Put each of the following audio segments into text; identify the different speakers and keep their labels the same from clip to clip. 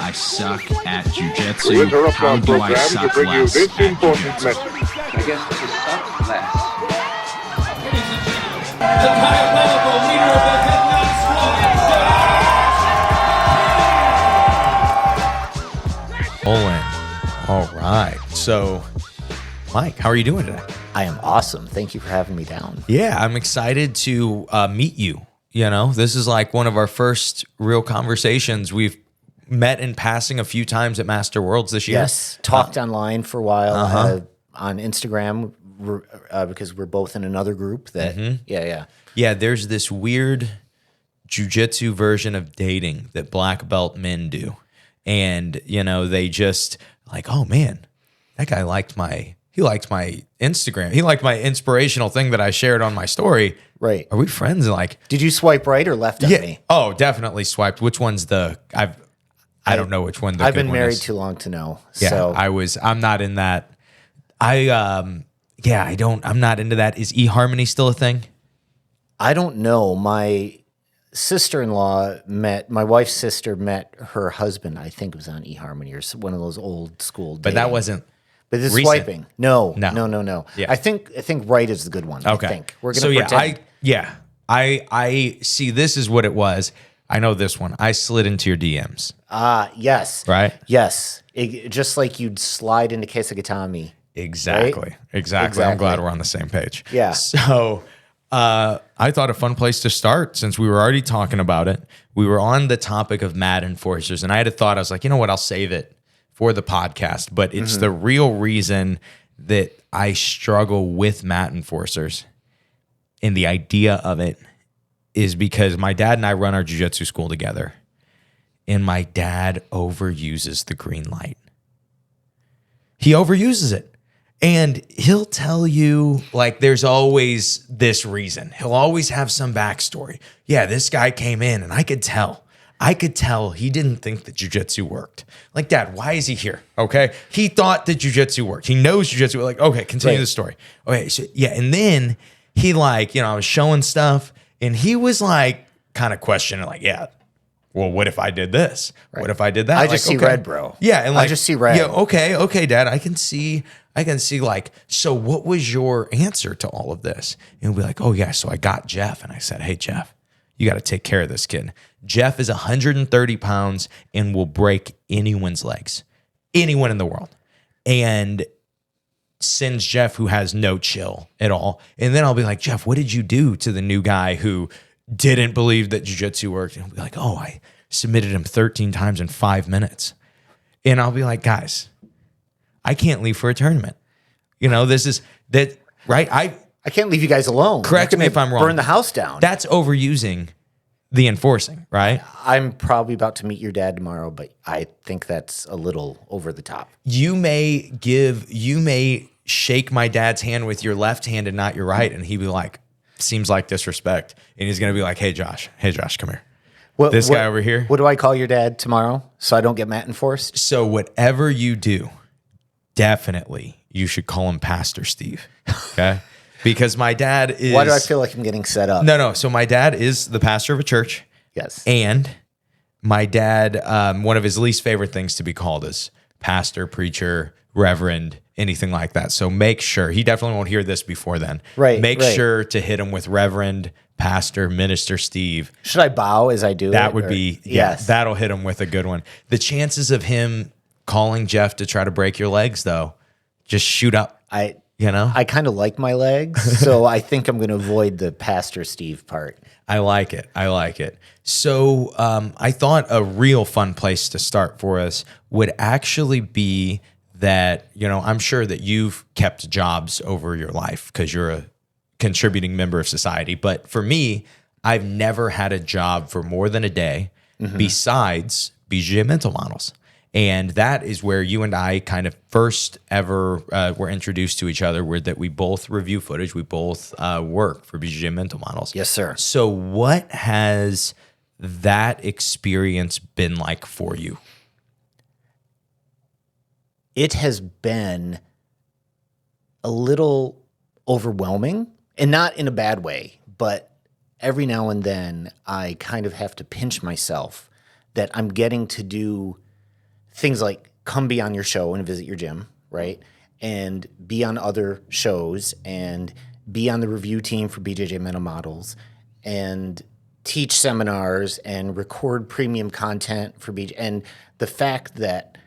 Speaker 1: I suck at Jiu-Jitsu. How do I suck less at Jiu-Jitsu?
Speaker 2: I guess to suck less.
Speaker 3: Ladies and gentlemen, the diabolical leader of the Head Knot Squad.
Speaker 4: Olin. All right. So, Mike, how are you doing today?
Speaker 5: I am awesome. Thank you for having me down.
Speaker 4: Yeah, I'm excited to meet you. You know, this is like one of our first real conversations. We've met in passing a few times at Master Worlds this year.
Speaker 5: Yes, talked online for a while on Instagram because we're both in another group that,
Speaker 4: Yeah, there's this weird jiu-jitsu version of dating that black belt men do. And, you know, they just like, oh man, that guy liked my Instagram. He liked my inspirational thing that I shared on my story.
Speaker 5: Right.
Speaker 4: Are we friends? And like,
Speaker 5: did you swipe right or left on me?
Speaker 4: Oh, definitely swiped. Which one's I don't know which one.
Speaker 5: I've been married too long to know.
Speaker 4: Yeah,
Speaker 5: so
Speaker 4: I'm not in that. I'm not into that. Is eHarmony still a thing?
Speaker 5: I don't know. My sister-in-law my wife's sister met her husband. I think it was on eHarmony or one of those old school.
Speaker 4: But that wasn't.
Speaker 5: But this
Speaker 4: recent.
Speaker 5: swiping. No.
Speaker 4: Yeah.
Speaker 5: I think right is the good one.
Speaker 4: Okay.
Speaker 5: I think we're gonna pretend.
Speaker 4: I see. This is what it was. I know this one. I slid into your DMs.
Speaker 5: Yes.
Speaker 4: Right?
Speaker 5: Yes. Just like you'd slide into Kesagatami.
Speaker 4: Exactly.
Speaker 5: Right?
Speaker 4: Exactly. I'm glad we're on the same page.
Speaker 5: Yeah.
Speaker 4: So I thought a fun place to start, since we were already talking about it, we were on the topic of mad enforcers, and I had a thought. I was like, you know what? I'll save it for the podcast, but it's the real reason that I struggle with mat enforcers. And the idea of it is because my dad and I run our jiu-jitsu school together, and my dad overuses the green light. He overuses it. And he'll tell you, like, there's always this reason. He'll always have some backstory. Yeah, this guy came in, and I could tell he didn't think that jiu-jitsu worked. Like, Dad, why is he here? Okay. He thought that jiu-jitsu worked. He knows jiu-jitsu. We're like, okay, continue the story. Okay. So, yeah. And then he I was showing stuff, and he was like kind of questioning, like, yeah, well, what if I did this? Right. What if I did that?
Speaker 5: I just see red, bro.
Speaker 4: Yeah. And like,
Speaker 5: I just see red.
Speaker 4: Yeah. Okay, Dad, I can see like, so what was your answer to all of this? And we'll be like, oh yeah. So I got Jeff, and I said, hey, Jeff, you got to take care of this kid. Jeff is 130 pounds and will break anyone's legs, anyone in the world. And sends Jeff, who has no chill at all. And then I'll be like, Jeff, what did you do to the new guy who didn't believe that jiu-jitsu worked? And he'll be like, oh, I submitted him 13 times in 5 minutes. And I'll be like, guys, I can't leave for a tournament. You know, this is that, right? I
Speaker 5: can't leave you guys alone.
Speaker 4: Correct me if I'm wrong.
Speaker 5: Burn the house down.
Speaker 4: That's overusing the enforcing, right?
Speaker 5: I'm probably about to meet your dad tomorrow, but I think that's a little over the top.
Speaker 4: You may shake my dad's hand with your left hand and not your right, and he'd be like, seems like disrespect. And he's going to be like, hey, Josh, come here. This guy over here.
Speaker 5: What do I call your dad tomorrow so I don't get mat enforced?
Speaker 4: So whatever you do, definitely you should call him Pastor Steve, okay? Because my dad is...
Speaker 5: Why do I feel like I'm getting set up?
Speaker 4: No. So my dad is the pastor of a church.
Speaker 5: Yes.
Speaker 4: And my dad, one of his least favorite things to be called is pastor, preacher, reverend, anything like that. So make sure, he definitely won't hear this before then.
Speaker 5: Right.
Speaker 4: Make sure to hit him with reverend, pastor, minister Steve.
Speaker 5: Should I bow as I do
Speaker 4: That would be,
Speaker 5: yes.
Speaker 4: That'll hit him with a good one. The chances of him calling Jeff to try to break your legs, though, just shoot up. I kind of like my legs, so I think I'm going to avoid the Pastor Steve part. I like it. So I thought a real fun place to start for us would actually be that, you know, I'm sure that you've kept jobs over your life because you're a contributing member of society. But for me, I've never had a job for more than a day besides BJJ mental models. And that is where you and I kind of first ever were introduced to each other, where that we both review footage. We both work for BJJ mental models.
Speaker 5: Yes, sir.
Speaker 4: So what has that experience been like for you?
Speaker 5: It has been a little overwhelming, and not in a bad way, but every now and then I kind of have to pinch myself that I'm getting to do things like come be on your show and visit your gym, right? And be on other shows and be on the review team for BJJ Meta Models and teach seminars and record premium content for BJJ. And the fact that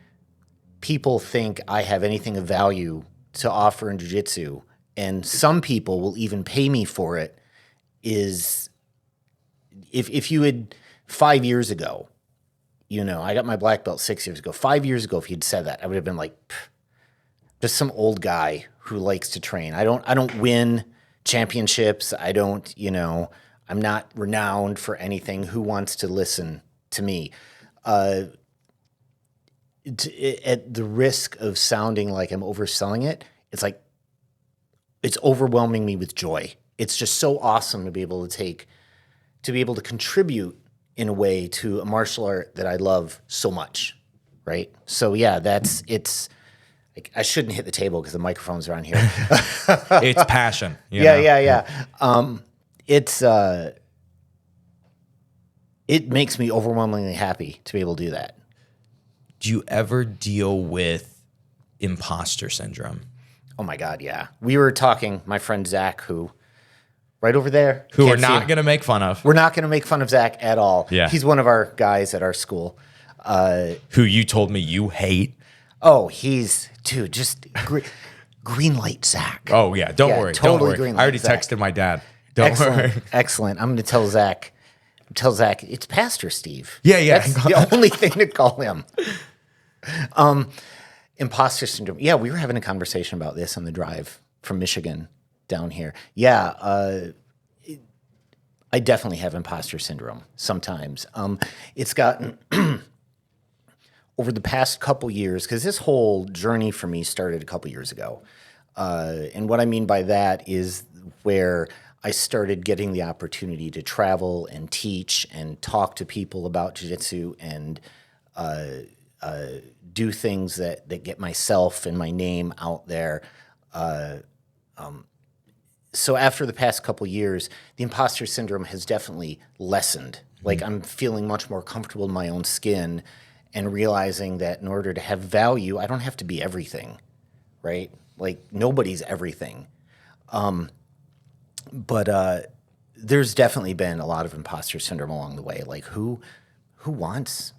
Speaker 5: people think I have anything of value to offer in jiu-jitsu, and some people will even pay me for it, is if you had 5 years ago, I got my black belt 6 years ago. 5 years ago, if you'd said that, I would have been like, just some old guy who likes to train. I don't win championships. I don't, I'm not renowned for anything. Who wants to listen to me? At the risk of sounding like I'm overselling it, it's like, it's overwhelming me with joy. It's just so awesome to be able to contribute in a way to a martial art that I love so much, right? So yeah, it's like, I shouldn't hit the table because the microphones are on here.
Speaker 4: It's passion.
Speaker 5: Yeah. It makes me overwhelmingly happy to be able to do that.
Speaker 4: Do you ever deal with imposter syndrome?
Speaker 5: Oh my God, yeah. We were talking, my friend Zach, who right over there.
Speaker 4: Who we're not going to make fun of.
Speaker 5: We're not going to make fun of Zach at all.
Speaker 4: Yeah.
Speaker 5: He's one of our guys at our school.
Speaker 4: Who you told me you hate.
Speaker 5: Oh, dude, just green light Zach.
Speaker 4: Oh, yeah. Don't worry.
Speaker 5: Totally
Speaker 4: Don't worry.
Speaker 5: green
Speaker 4: I already
Speaker 5: light Zach.
Speaker 4: texted my dad. Don't worry.
Speaker 5: Excellent. I'm going to tell Zach, it's Pastor Steve.
Speaker 4: Yeah.
Speaker 5: That's the only thing to call him. Imposter syndrome. Yeah, we were having a conversation about this on the drive from Michigan down here. Yeah, I definitely have imposter syndrome sometimes. It's gotten over the past couple years, because this whole journey for me started a couple years ago. And what I mean by that is where I started getting the opportunity to travel and teach and talk to people about jiu-jitsu and do things that get myself and my name out there. So after the past couple years, the imposter syndrome has definitely lessened. Like, I'm feeling much more comfortable in my own skin and realizing that in order to have value, I don't have to be everything, right? Like, nobody's everything. But there's definitely been a lot of imposter syndrome along the way. Like, who wants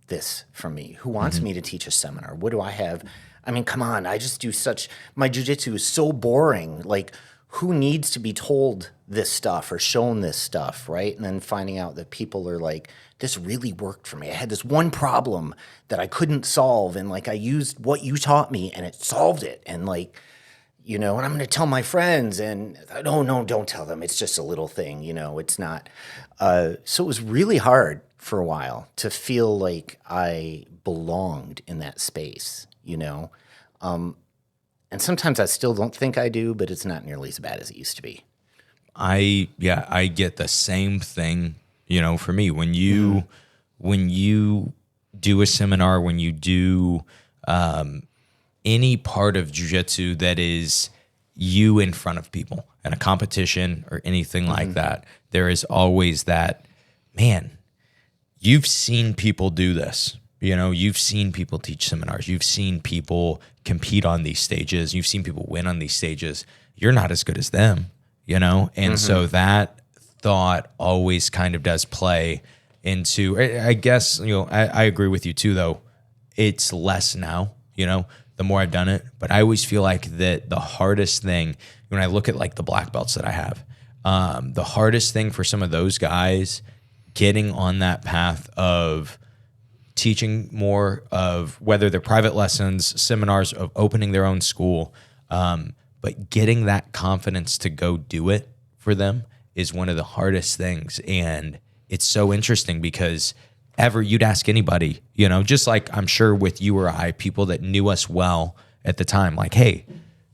Speaker 5: this from me? Who wants me to teach a seminar? What do I have? I mean, come on, I just do my jiu-jitsu is so boring. Like, who needs to be told this stuff or shown this stuff, right? And then finding out that people are like, this really worked for me. I had this one problem that I couldn't solve, and like I used what you taught me and it solved it. And like, and I'm going to tell my friends, and no, don't tell them. It's just a little thing, it's not. So it was really hard for a while to feel like I belonged in that space, and sometimes I still don't think I do, but it's not nearly as bad as it used to be.
Speaker 4: I get the same thing, for me. When you do a seminar, when you do any part of jiu-jitsu that is you in front of people in a competition or anything like that, there is always that, man, you've seen people do this. You've seen people teach seminars. You've seen people compete on these stages. You've seen people win on these stages. You're not as good as them, And so that thought always kind of does play into, I guess, I agree with you too, though. It's less now, the more I've done it. But I always feel like that the hardest thing, when I look at like the black belts that I have, the hardest thing for some of those guys getting on that path of teaching more, of whether they're private lessons, seminars, of opening their own school, but getting that confidence to go do it for them is one of the hardest things. And it's so interesting because you'd ask anybody, just like I'm sure with you or I, people that knew us well at the time, like, hey,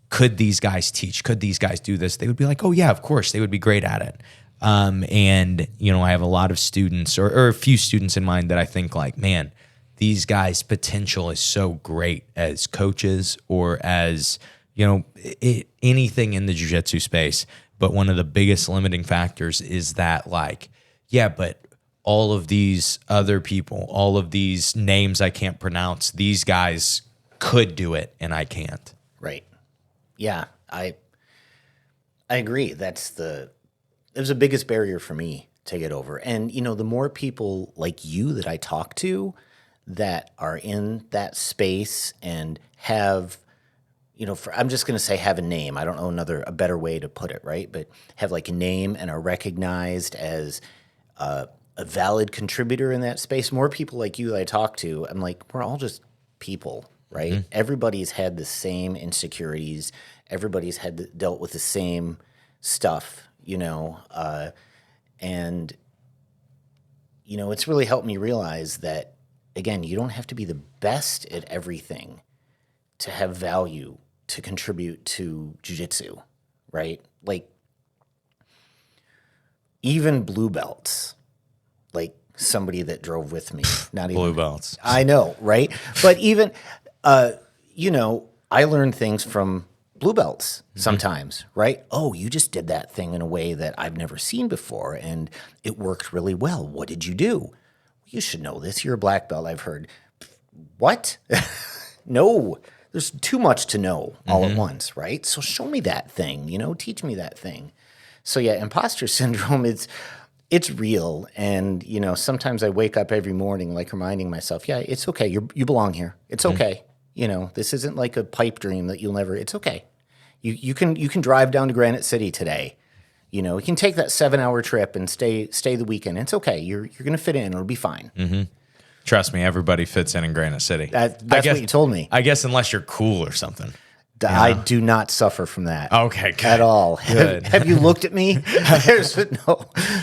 Speaker 4: could these guys teach? Could these guys do this? They would be like, oh yeah, of course, they would be great at it. And I have a lot of students or a few students in mind that I think like, man, these guys' potential is so great as coaches or as, anything in the jiu-jitsu space. But one of the biggest limiting factors is that like, yeah, but all of these other people, all of these names I can't pronounce, these guys could do it and I can't.
Speaker 5: Right. Yeah, I agree. It was the biggest barrier for me to get over. And, the more people like you that I talk to that are in that space and have, I'm just going to say have a name. I don't know a better way to put it, right? But have like a name and are recognized as a valid contributor in that space. More people like you that I talk to, I'm like, we're all just people, right? Mm-hmm. Everybody's had the same insecurities. Everybody's dealt with the same stuff, and, it's really helped me realize that, again, you don't have to be the best at everything to have value to contribute to jiu-jitsu, right? Like, even blue belts, like somebody that drove with me, not even
Speaker 4: blue belts.
Speaker 5: I know, right? But even, I learned things from blue belts sometimes, right? Oh, you just did that thing in a way that I've never seen before, and it worked really well. What did you do? You should know this. You're a black belt, I've heard. What? No, there's too much to know all at once, right? So show me that thing, teach me that thing. So yeah, imposter syndrome, it's real. And, sometimes I wake up every morning like reminding myself, yeah, it's okay. You belong here. It's okay. This isn't like a pipe dream that you'll never, it's okay. You can drive down to Granite City today. You can take that 7-hour trip and stay the weekend. It's okay. You're going to fit in. It'll be fine.
Speaker 4: Mm-hmm. Trust me, everybody fits in Granite City.
Speaker 5: That's what you told me.
Speaker 4: I guess unless you're cool or something.
Speaker 5: I do not suffer from that.
Speaker 4: Okay, good.
Speaker 5: At all.
Speaker 4: Good.
Speaker 5: Have you looked at me? There's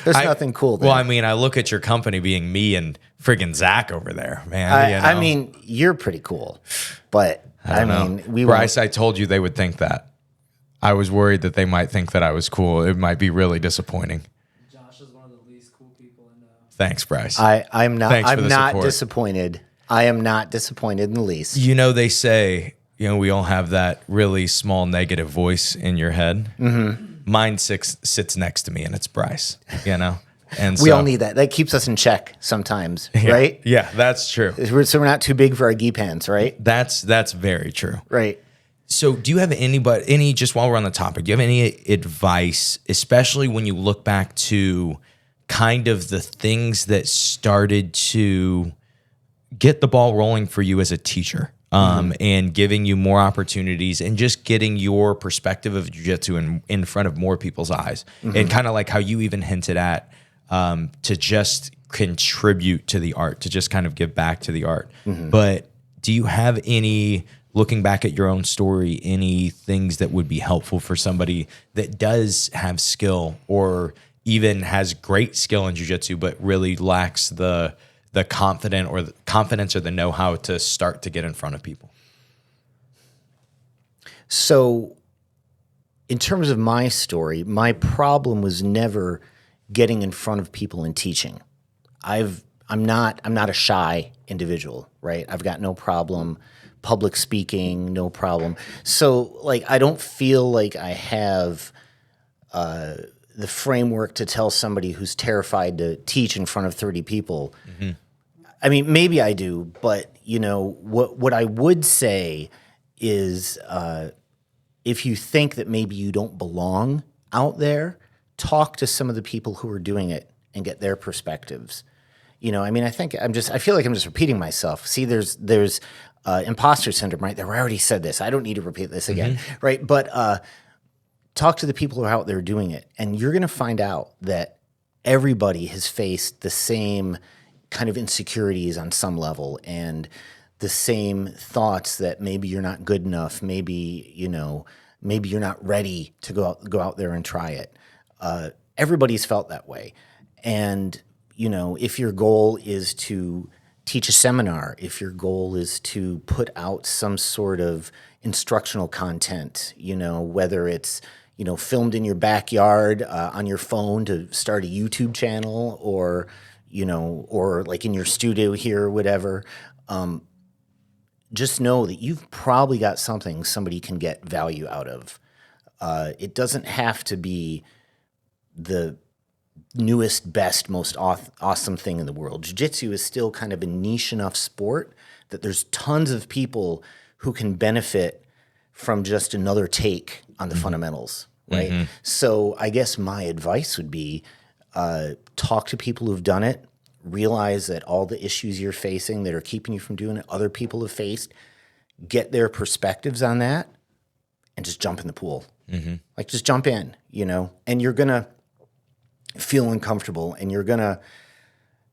Speaker 5: nothing cool there.
Speaker 4: Well, I mean, I look at your company being me and friggin' Zach over there, man.
Speaker 5: I mean, you're pretty cool, but I mean,
Speaker 4: Bryce, I told you they would think that. I was worried that they might think that I was cool. It might be really disappointing.
Speaker 3: Josh is one of the least cool people I know.
Speaker 4: Thanks, Bryce.
Speaker 5: I'm not.
Speaker 4: Thanks
Speaker 5: I'm not disappointed. I am not disappointed in the least.
Speaker 4: They say, we all have that really small negative voice in your head. Mm-hmm. Mine sits next to me, and it's Bryce. And
Speaker 5: we all need that. That keeps us in check sometimes, right?
Speaker 4: Yeah, that's true.
Speaker 5: So we're not too big for our gi pants, right?
Speaker 4: That's very true.
Speaker 5: Right.
Speaker 4: So do you have just while we're on the topic, do you have any advice, especially when you look back to kind of the things that started to get the ball rolling for you as a teacher, and giving you more opportunities and just getting your perspective of jiu-jitsu in front of more people's eyes, and kind of like how you even hinted at, to just contribute to the art, to just kind of give back to the art. But do you have any, looking back at your own story, any things that would be helpful for somebody that does have skill or even has great skill in jiu-jitsu but really lacks the confidence or the know-how to start to get in front of people?
Speaker 5: So in terms of my story, my problem was never getting in front of people and teaching. I'm not a shy individual, right? I've got no problem public speaking, no problem. So like, I don't feel like I have the framework to tell somebody who's terrified to teach in front of 30 people. I mean, maybe I do, but what I would say is, if you think that maybe you don't belong out there, talk to some of the people who are doing it and get their perspectives. I mean, I feel like I'm just repeating myself. See, there's imposter syndrome right there. I already said this. I don't need to repeat this again, right? But talk to the people who are out there doing it, and you're going to find out that everybody has faced the same kind of insecurities on some level, and the same thoughts that maybe you're not good enough, maybe you're not ready to go out there and try it. Everybody's felt that way, and if your goal is to teach a seminar, if your goal is to put out some sort of instructional content, whether it's filmed in your backyard on your phone to start a YouTube channel, or like in your studio here or whatever, just know that you've probably got something somebody can get value out of. It doesn't have to be the newest, best, most awesome thing in the world. Jiu-Jitsu is still kind of a niche enough sport that there's tons of people who can benefit from just another take on the fundamentals, right? So I guess my advice would be talk to people who've done it, realize that all the issues you're facing that are keeping you from doing it, other people have faced, get their perspectives on that, and just jump in the pool. Like, just jump in, and you're going to feel uncomfortable, and you're going to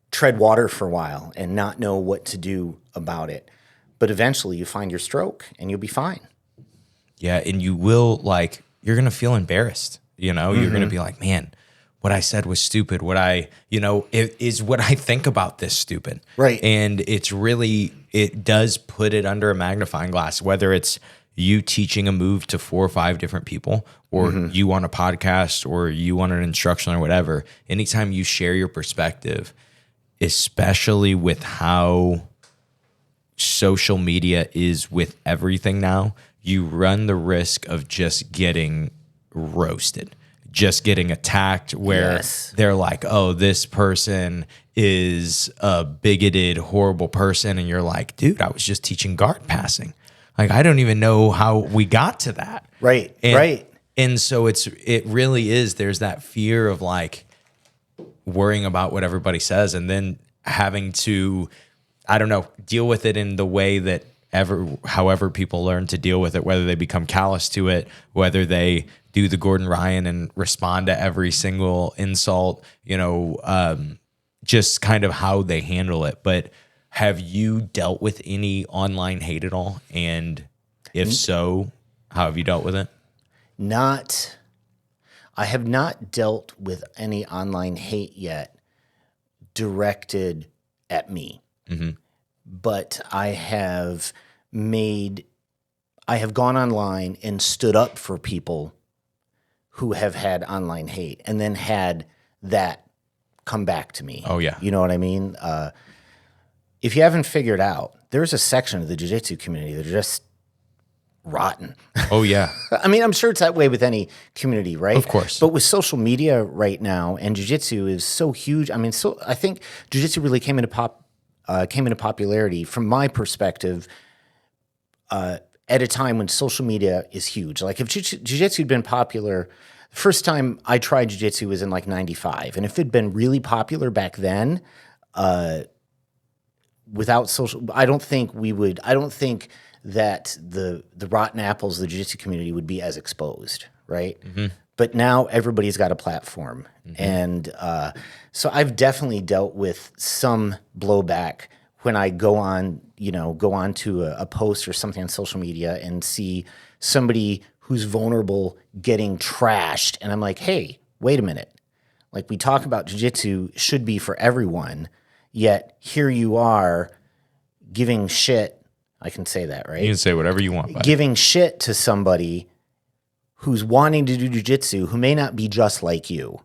Speaker 5: tread water for a while and not know what to do about it. But eventually you find your stroke and you'll be fine.
Speaker 4: Yeah, and you will, you're going to feel embarrassed, You're going to be like, man, what I said was stupid. Is what I think about this stupid.
Speaker 5: Right.
Speaker 4: And it does put it under a magnifying glass, whether it's you teaching a move to 4 or 5 different people, or you on a podcast, or you on an instructional or whatever. Anytime you share your perspective, especially with how social media is with everything now, you run the risk of just getting roasted, just getting attacked, where they're like, oh, this person is a bigoted, horrible person. And you're like, dude, I was just teaching guard passing. I don't even know how we got to that.
Speaker 5: Right.
Speaker 4: And so it really is, there's that fear of worrying about what everybody says, and then having to, I don't know, deal with it in the way that however people learn to deal with it, whether they become callous to it, whether they do the Gordon Ryan and respond to every single insult, just kind of how they handle it. But have you dealt with any online hate at all? And if so, how have you dealt with it?
Speaker 5: I have not dealt with any online hate yet directed at me. But I have gone online and stood up for people who have had online hate, and then had that come back to me.
Speaker 4: Oh, yeah.
Speaker 5: You know what I mean? If you haven't figured out, there's a section of the jiu-jitsu community that are just rotten.
Speaker 4: Oh, yeah.
Speaker 5: I mean, I'm sure it's that way with any community, right?
Speaker 4: Of course.
Speaker 5: But with social media right now, and jiu-jitsu is so huge. I mean, I think jiu-jitsu really came into popularity, from my perspective, at a time when social media is huge. Like, if jiu-jitsu had been popular, the first time I tried jiu-jitsu was in 95. And if it'd been really popular back then, without social, I don't think that the rotten apples of the jiu-jitsu community would be as exposed, right? But now everybody's got a platform. And so I've definitely dealt with some blowback when I go on to a post or something on social media and see somebody who's vulnerable getting trashed. And I'm like, hey, wait a minute. We talk about jiu-jitsu should be for everyone, yet here you are giving shit. I can say that, right?
Speaker 4: You can say whatever you want.
Speaker 5: Giving shit to somebody who's wanting to do jiu-jitsu, who may not be just like you.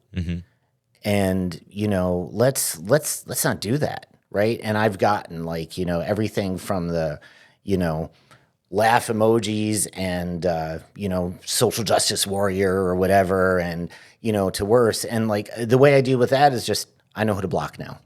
Speaker 5: And, let's not do that, right? And I've gotten everything from the, laugh emojis and, social justice warrior or whatever, and, to worse. And the way I deal with that is just, I know who to block now.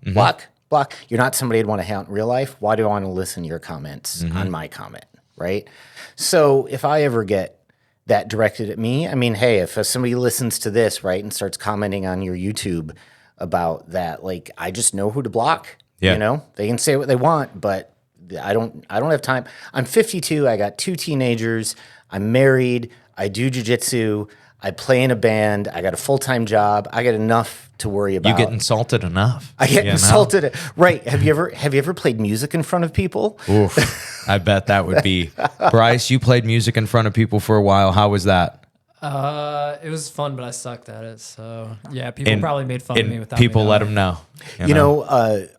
Speaker 5: Block. You're not somebody I'd want to hang out in real life. Why do I want to listen to your comments on my comment, right? So if I ever get that directed at me, I mean, hey, if somebody listens to this, right, and starts commenting on your YouTube about that, I just know who to block.
Speaker 4: Yeah.
Speaker 5: They can say what they want, but I don't have time. I'm 52. I got 2 teenagers. I'm married. I do jiu-jitsu. I play in a band. I got a full-time job. I got enough to worry about.
Speaker 4: You get insulted enough.
Speaker 5: I get insulted. Right. Have you ever played music in front of people?
Speaker 4: Oof. I bet that would be. Bryce, you played music in front of people for a while. How was that?
Speaker 6: It was fun, but I sucked at it. So yeah, people probably made fun of me without
Speaker 4: people
Speaker 6: me
Speaker 4: let them know.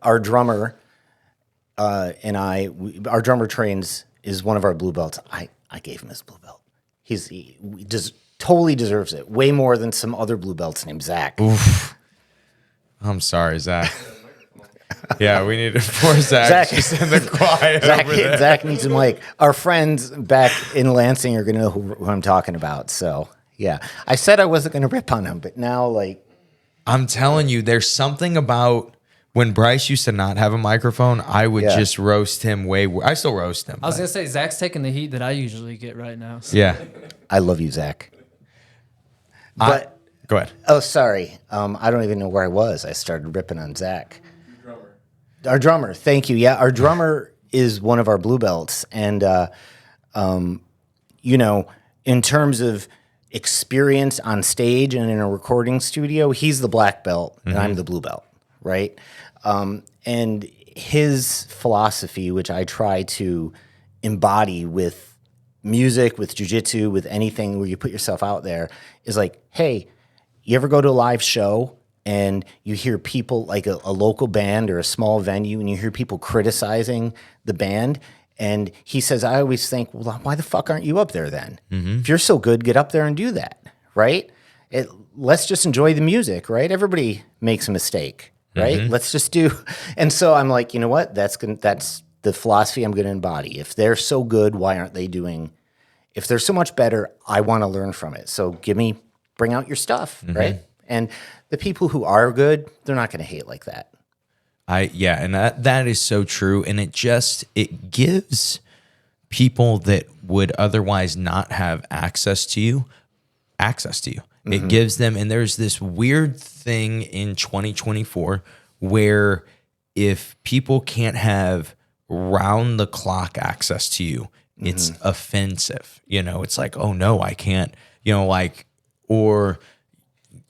Speaker 5: Our drummer our drummer trains is one of our blue belts. I gave him his blue belt. He just totally deserves it. Way more than some other blue belts named Zach.
Speaker 4: Oof. I'm sorry, Zach. Yeah, we need to force Zach just in the quiet over there.
Speaker 5: Zach needs a mic. Our friends back in Lansing are going to know who I'm talking about. So, yeah. I said I wasn't going to rip on him, but now,
Speaker 4: I'm telling you, there's something about when Bryce used to not have a microphone, I would just roast him I still roast him.
Speaker 6: I was gonna say Zach's taking the heat that I usually get right now. So.
Speaker 4: Yeah.
Speaker 5: I love you, Zach. But
Speaker 4: Go ahead.
Speaker 5: oh, sorry. I don't even know where I was. I started ripping on Zach. Our drummer. Thank you. Yeah, our drummer is one of our blue belts, and you know, in terms of experience on stage and in a recording studio, he's the black belt and I'm the blue belt, right? And his philosophy, which I try to embody with music, with jiu-jitsu, with anything where you put yourself out there, is like, hey, you ever go to a live show and you hear people like a local band or a small venue and you hear people criticizing the band? And he says, I always think, well, why the fuck aren't you up there then? If you're so good, get up there and do that, right? Let's just enjoy the music, right? Everybody makes a mistake, right? Let's just do. And so I'm like, you know what? That's the philosophy I'm going to embody. If they're so good, why aren't they doing? If they're so much better, I want to learn from it. So bring out your stuff, right? And the people who are good, they're not going to hate like that.
Speaker 4: And that is so true. And it gives people that would otherwise not have access to you. It gives them, and there's this weird thing in 2024 where if people can't have round the clock access to you, it's offensive. You know, it's like, oh no, I can't, or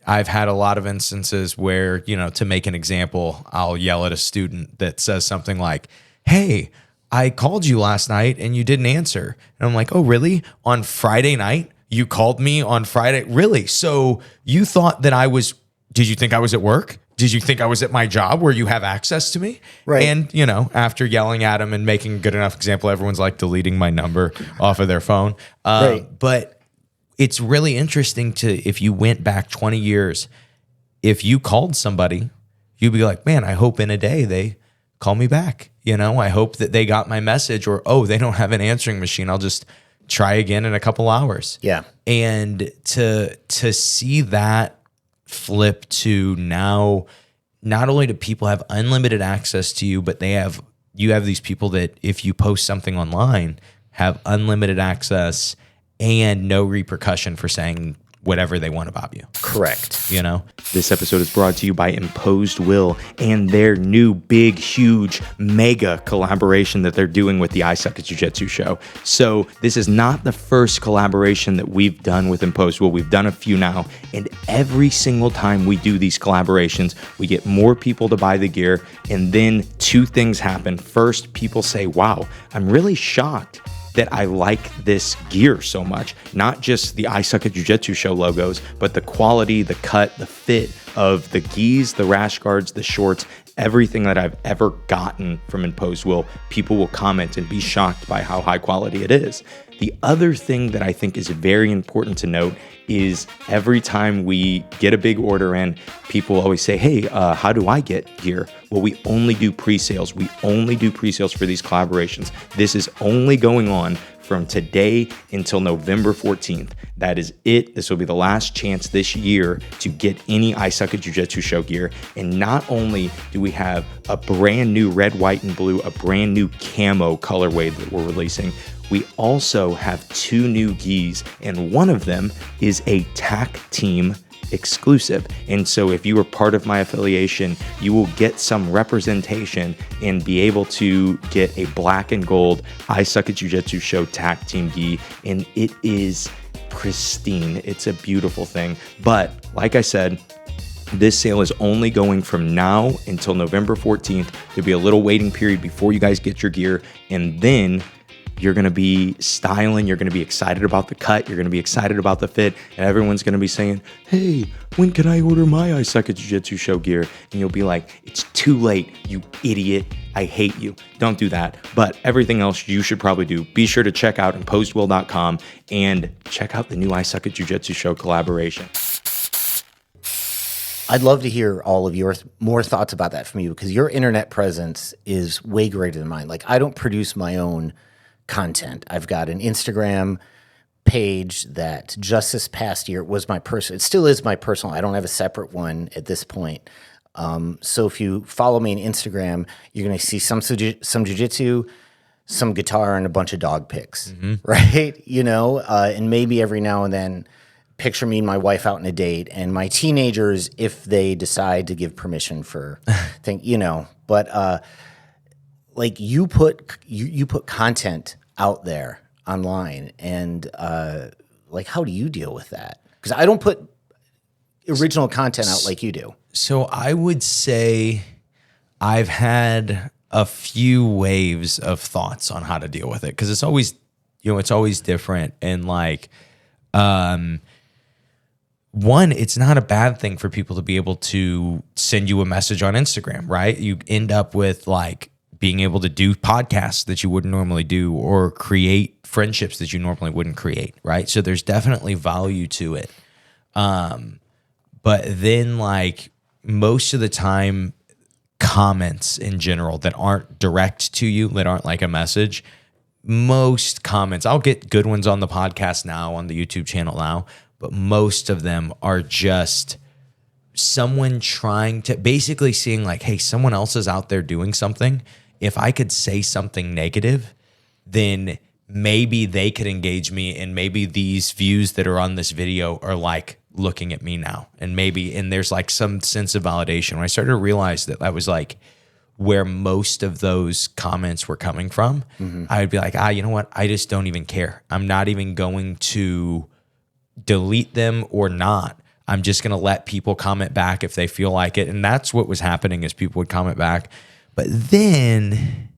Speaker 4: I've had a lot of instances where, to make an example, I'll yell at a student that says something like, hey, I called you last night and you didn't answer. And I'm like, oh, really? On Friday night? You called me on Friday? Really? So you thought that did you think I was at work? Did you think I was at my job where you have access to me?
Speaker 5: Right.
Speaker 4: And, after yelling at him and making a good enough example, everyone's like deleting my number off of their phone.
Speaker 5: Right.
Speaker 4: But it's really interesting if you went back 20 years, if you called somebody, you'd be like, man, I hope in a day they call me back. I hope that they got my message, or, oh, they don't have an answering machine. I'll just try again in a couple hours.
Speaker 5: Yeah.
Speaker 4: And to see that flip to now, not only do people have unlimited access to you, but you have these people that if you post something online, have unlimited access and no repercussion for saying whatever they want about you.
Speaker 5: Correct.
Speaker 7: This episode is brought to you by Imposed Will and their new big, huge, mega collaboration that they're doing with the I Suck at Jiu-Jitsu show. So this is not the first collaboration that we've done with Imposed Will. We've done a few now, and every single time we do these collaborations, we get more people to buy the gear, and then two things happen. First, people say, wow, I'm really shocked that I like this gear so much. Not just the I Suck at Jiu-Jitsu show logos, but the quality, the cut, the fit of the gis, the rash guards, the shorts, everything that I've ever gotten from Imposed Will. People will comment and be shocked by how high quality it is. The other thing that I think is very important to note is every time we get a big order in, people always say, hey, how do I get gear? Well, we only do pre-sales. We only do pre-sales for these collaborations. This is only going on from today until November 14th. That is it. This will be the last chance this year to get any I Suck at Jiu-Jitsu show gear. And not only do we have a brand new red, white, and blue, a brand new camo colorway that we're releasing, we also have two new gis, and one of them is a TAC team exclusive. And so if you are part of my affiliation, you will get some representation and be able to get a black and gold I Suck at Jiu-Jitsu show TAC team gi, and it is pristine. It's a beautiful thing. But like I said, this sale is only going from now until November 14th. There'll be a little waiting period before you guys get your gear, and then you're going to be styling, you're going to be excited about the cut, you're going to be excited about the fit, and everyone's going to be saying, hey, when can I order my I Suck at Jiu-Jitsu show gear? And you'll be like, it's too late, you idiot. I hate you. Don't do that. But everything else you should probably do. Be sure to check out imposedwill.com and check out the new I Suck at Jiu-Jitsu show collaboration.
Speaker 5: I'd love to hear all of your more thoughts about that from you, because your internet presence is way greater than mine. Like, I don't produce my own content. I've got an Instagram page that just this past year was my personal. It still is my personal. I don't have a separate one at this point. So if you follow me on Instagram, you're going to see some jiu-jitsu, some guitar, and a bunch of dog pics, right? You know, and maybe every now and then picture me and my wife out on a date, and my teenagers, if they decide to give permission for thing, you know. But like you put content out there online, and like how do you deal with that? Because I don't put original content out like you do.
Speaker 4: So I would say I've had a few waves of thoughts on how to deal with it, because it's always, you know, it's always different. And like, one, it's not a bad thing for people to be able to send you a message on Instagram, right? You end up with like being able to do podcasts that you wouldn't normally do, or create friendships that you normally wouldn't create, right? So there's definitely value to it. But then like most of the time, comments in general that aren't direct to you, that aren't like a message, most comments, I'll get good ones on the podcast now, on the YouTube channel now, but most of them are just someone trying to basically seeing like, hey, someone else is out there doing something. If I could say something negative, then maybe they could engage me, and maybe these views that are on this video are like looking at me now, and there's like some sense of validation. When I started to realize that was like where most of those comments were coming from, I would be like, you know what? I just don't even care. I'm not even going to delete them or not. I'm just going to let people comment back if they feel like it. And that's what was happening, is people would comment back. But then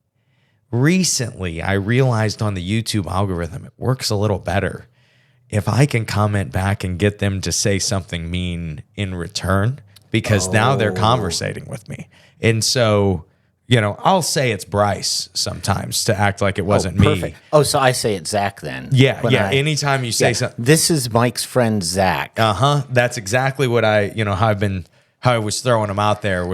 Speaker 4: recently I realized on the YouTube algorithm, it works a little better if I can comment back and get them to say something mean in return, because now they're conversating with me. And so, you know, I'll say it's Bryce sometimes to act like it wasn't me.
Speaker 5: Oh, so I say it's Zach then.
Speaker 4: Yeah. Anytime you say something.
Speaker 5: This is Mike's friend, Zach.
Speaker 4: That's exactly what how I was throwing them out there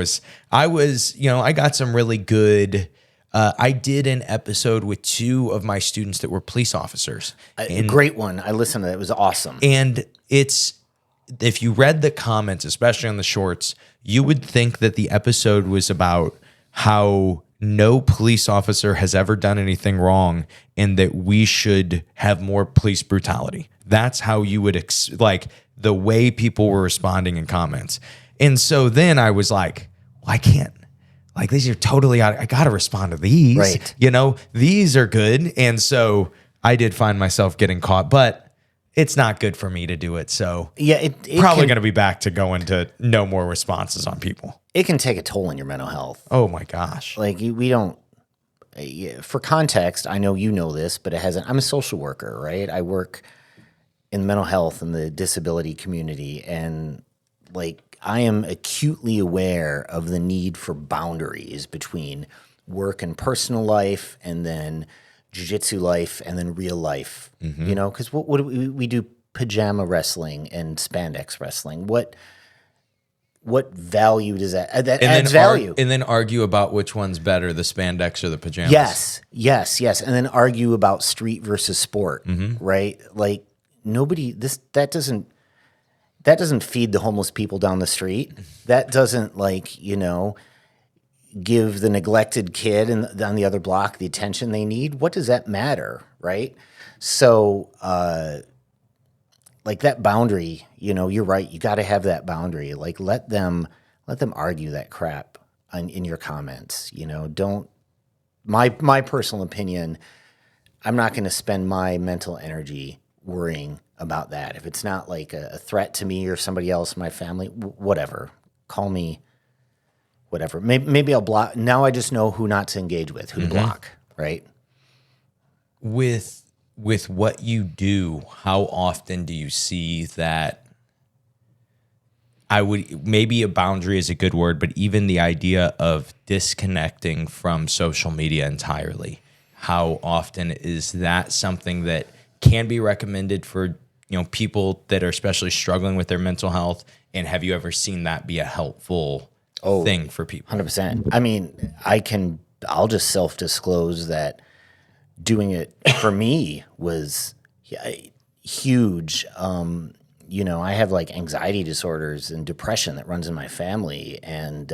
Speaker 4: I got some really good. I did an episode with 2 of my students that were police officers.
Speaker 5: A great one. I listened to it. It was awesome.
Speaker 4: And if you read the comments, especially on the shorts, you would think that the episode was about how no police officer has ever done anything wrong, and that we should have more police brutality. That's how you would like the way people were responding in comments. And so then I was like, well, I can't. Like, these are totally out. I got to respond to these.
Speaker 5: Right.
Speaker 4: You know, these are good. And so I did find myself getting caught, but it's not good for me to do it. So
Speaker 5: yeah, it
Speaker 4: probably going to be back to going to no more responses on people.
Speaker 5: It can take a toll on your mental health.
Speaker 4: Oh my gosh.
Speaker 5: Like we don't, for context, I know you know this, but it hasn't. I'm a social worker, right? I work in mental health and the disability community, and like, I am acutely aware of the need for boundaries between work and personal life, and then jiu-jitsu life, and then real life. You know, because what we do pajama wrestling and spandex wrestling. What value does that? That adds value.
Speaker 4: And then argue about which one's better, the spandex or the pajamas.
Speaker 5: Yes. And then argue about street versus sport, right? Like that doesn't feed the homeless people down the street. That doesn't, like, you know, give the neglected kid on the other block the attention they need. What does that matter, right? So, like, that boundary, you know, you're right. You got to have that boundary. Like, let them argue that crap in your comments. You know, don't. My personal opinion, I'm not going to spend my mental energy worrying about that. If it's not like a threat to me or somebody else, my family, whatever, call me, whatever. Maybe I'll block. Now I just know who not to engage with, who to block, right?
Speaker 4: With what you do, how often do you see that? Maybe a boundary is a good word, but even the idea of disconnecting from social media entirely, how often is that something that can be recommended for, you know, people that are especially struggling with their mental health? And have you ever seen that be a helpful thing for people?
Speaker 5: 100%. I mean, I'll just self-disclose that doing it for me was, huge. You know, I have like anxiety disorders and depression that runs in my family. And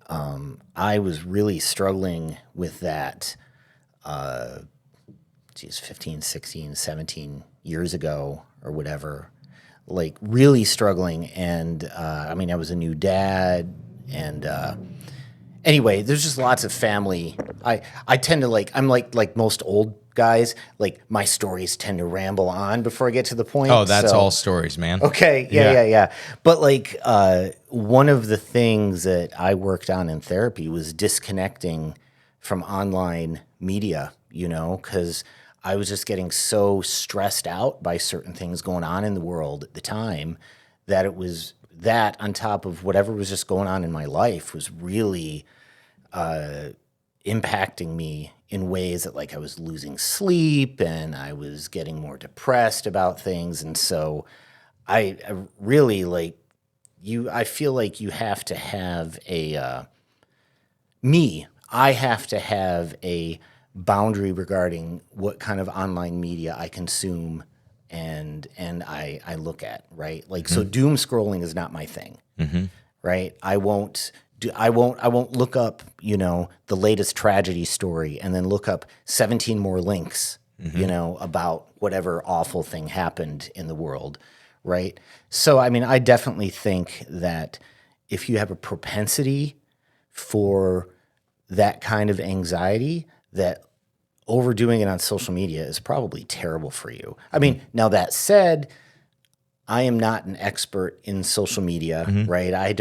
Speaker 5: I was really struggling with that, 15, 16, 17 years ago or whatever, like really struggling. And I mean, I was a new dad. And anyway, there's just lots of family. I tend to I'm like most old guys, like my stories tend to ramble on before I get to the point.
Speaker 4: Oh, that's all stories, man.
Speaker 5: Okay. Yeah. But like one of the things that I worked on in therapy was disconnecting from online media, you know, because I was just getting so stressed out by certain things going on in the world at the time that it was that on top of whatever was just going on in my life was really impacting me in ways that like I was losing sleep and I was getting more depressed about things. And so I really I feel like you have to have I have to have a boundary regarding what kind of online media I consume and I look at, right? Like, so doom scrolling is not my thing, right? I won't look up, you know, the latest tragedy story and then look up 17 more links, you know, about whatever awful thing happened in the world, right? So, I mean, I definitely think that if you have a propensity for that kind of anxiety, that overdoing it on social media is probably terrible for you. I mean, now that said, I am not an expert in social media, right? I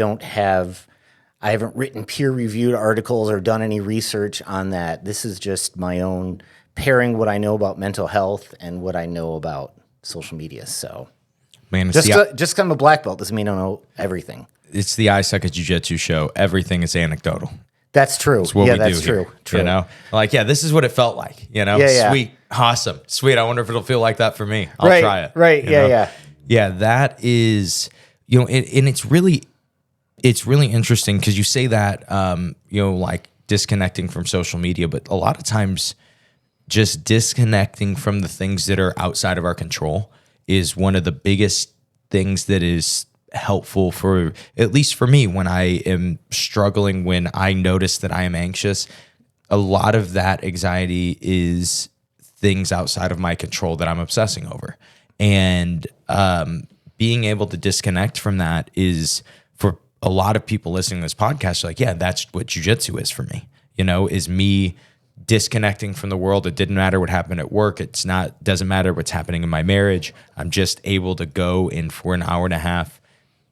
Speaker 5: haven't written peer-reviewed articles or done any research on that. This is just my own pairing what I know about mental health and what I know about social media. So,
Speaker 4: Man,
Speaker 5: just kind of a black belt doesn't mean I know everything.
Speaker 4: it's the I Suck at Jiu-Jitsu show. Everything is anecdotal.
Speaker 5: That's true.
Speaker 4: It's what
Speaker 5: yeah,
Speaker 4: we
Speaker 5: that's
Speaker 4: do
Speaker 5: true.
Speaker 4: here,
Speaker 5: True.
Speaker 4: You know, like, yeah, this is what it felt like, you know,
Speaker 5: Yeah.
Speaker 4: sweet, awesome, sweet. I wonder if it'll feel like that for me. I'll
Speaker 5: Right,
Speaker 4: try it.
Speaker 5: right,
Speaker 4: you
Speaker 5: yeah,
Speaker 4: know?
Speaker 5: yeah.
Speaker 4: Yeah, that is, you know, and it's really interesting because you say that, you know, like disconnecting from social media, but a lot of times just disconnecting from the things that are outside of our control is one of the biggest things that is helpful for, at least for me, when I am struggling, when I notice that I am anxious. A lot of that anxiety is things outside of my control that I'm obsessing over. And being able to disconnect from that is, for a lot of people listening to this podcast, like, yeah, that's what jiu-jitsu is for me, you know, is me disconnecting from the world. It didn't matter what happened at work. Doesn't matter what's happening in my marriage. I'm just able to go in for an hour and a half,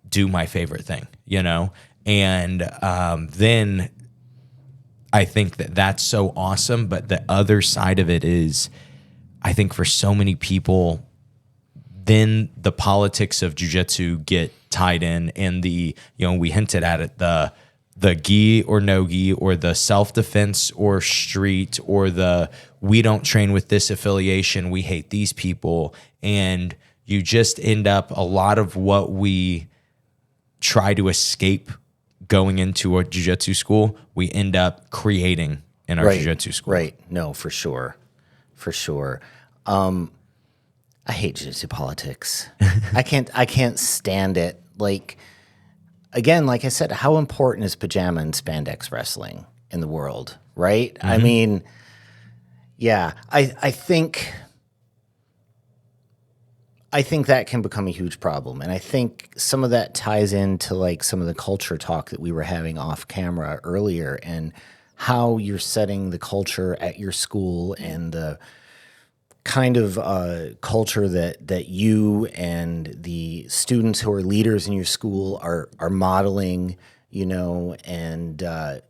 Speaker 4: do my favorite thing, you know? And then I think that that's so awesome. But the other side of it is, I think for so many people, then the politics of jiu-jitsu get tied in, and you know, we hinted at it, the gi or no gi, or the self-defense or street, or we don't train with this affiliation, we hate these people. And you just end up, a lot of what we try to escape going into a jiu-jitsu school, we end up creating in our jiu-jitsu school.
Speaker 5: Right. No, for sure. For sure. I hate jiu-jitsu politics. I can't stand it. Like, again, like I said, how important is pajama and spandex wrestling in the world, right? I mean, yeah, I think that can become a huge problem. And I think some of that ties into like some of the culture talk that we were having off camera earlier, and how you're setting the culture at your school, and the kind of culture that you and the students who are leaders in your school are modeling, you know. And I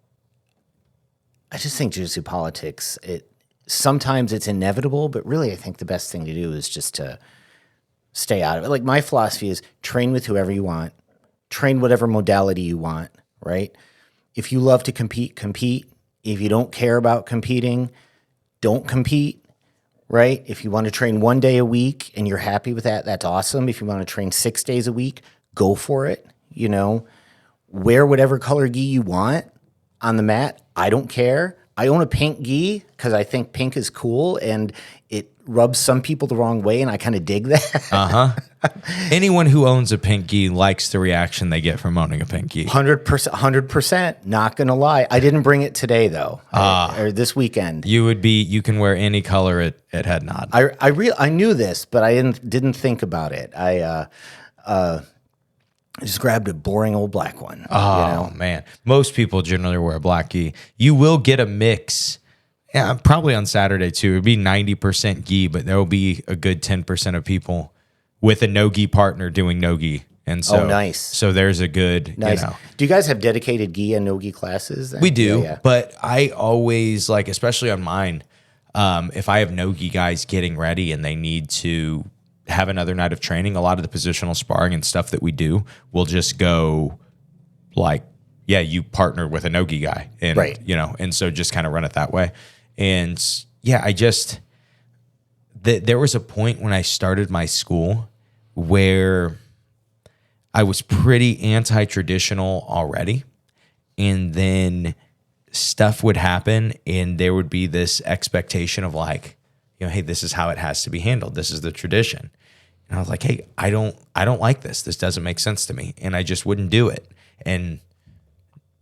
Speaker 5: just think jiu-jitsu politics, sometimes it's inevitable, but really I think the best thing to do is just to stay out of it. Like, my philosophy is train with whoever you want, train whatever modality you want, right? If you love to compete, compete. If you don't care about competing, don't compete. Right? If you want to train 1 day a week and you're happy with that, that's awesome. If you want to train 6 days a week, go for it. You know, wear whatever color gi you want on the mat. I don't care. I own a pink gi because I think pink is cool and it rubs some people the wrong way, and I kind of dig that.
Speaker 4: Anyone who owns a pink gi likes the reaction they get from owning a pink gi.
Speaker 5: 100%. Not gonna lie, I didn't bring it today though, or this weekend.
Speaker 4: You can wear any color at Head Nod.
Speaker 5: I knew this, but I didn't think about it. I just grabbed a boring old black one.
Speaker 4: Oh man, most people generally wear a black gi. You will get a mix. Yeah, probably on Saturday too. It'd be 90% gi, but there will be a good 10% of people with a no gi partner doing no gi. And so,
Speaker 5: nice.
Speaker 4: So there's a good,
Speaker 5: Nice.
Speaker 4: you know.
Speaker 5: Do you guys have dedicated gi and no gi classes then?
Speaker 4: We do,
Speaker 5: Yeah.
Speaker 4: but I always like, especially on mine, if I have no gi guys getting ready and they need to have another night of training, a lot of the positional sparring and stuff that we do will just go like, yeah, you partner with a no gi guy, and
Speaker 5: Right.
Speaker 4: you know, and so just kind of run it that way. And yeah, there was a point when I started my school where I was pretty anti-traditional already. And then stuff would happen and there would be this expectation of like, you know, hey, this is how it has to be handled. This is the tradition. And I was like, hey, I don't like this. This doesn't make sense to me. And I just wouldn't do it. And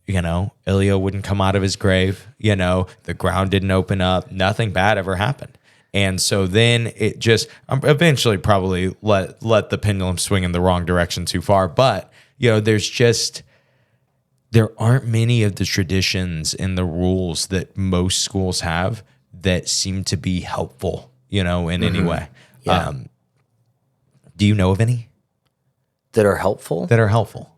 Speaker 4: you know, Ilya wouldn't come out of his grave. You know, the ground didn't open up. Nothing bad ever happened. And so then it just eventually probably let the pendulum swing in the wrong direction too far. But, you know, there aren't many of the traditions and the rules that most schools have that seem to be helpful, you know, in any way.
Speaker 5: Yeah.
Speaker 4: Do you know of any
Speaker 5: That are helpful?
Speaker 4: that are helpful?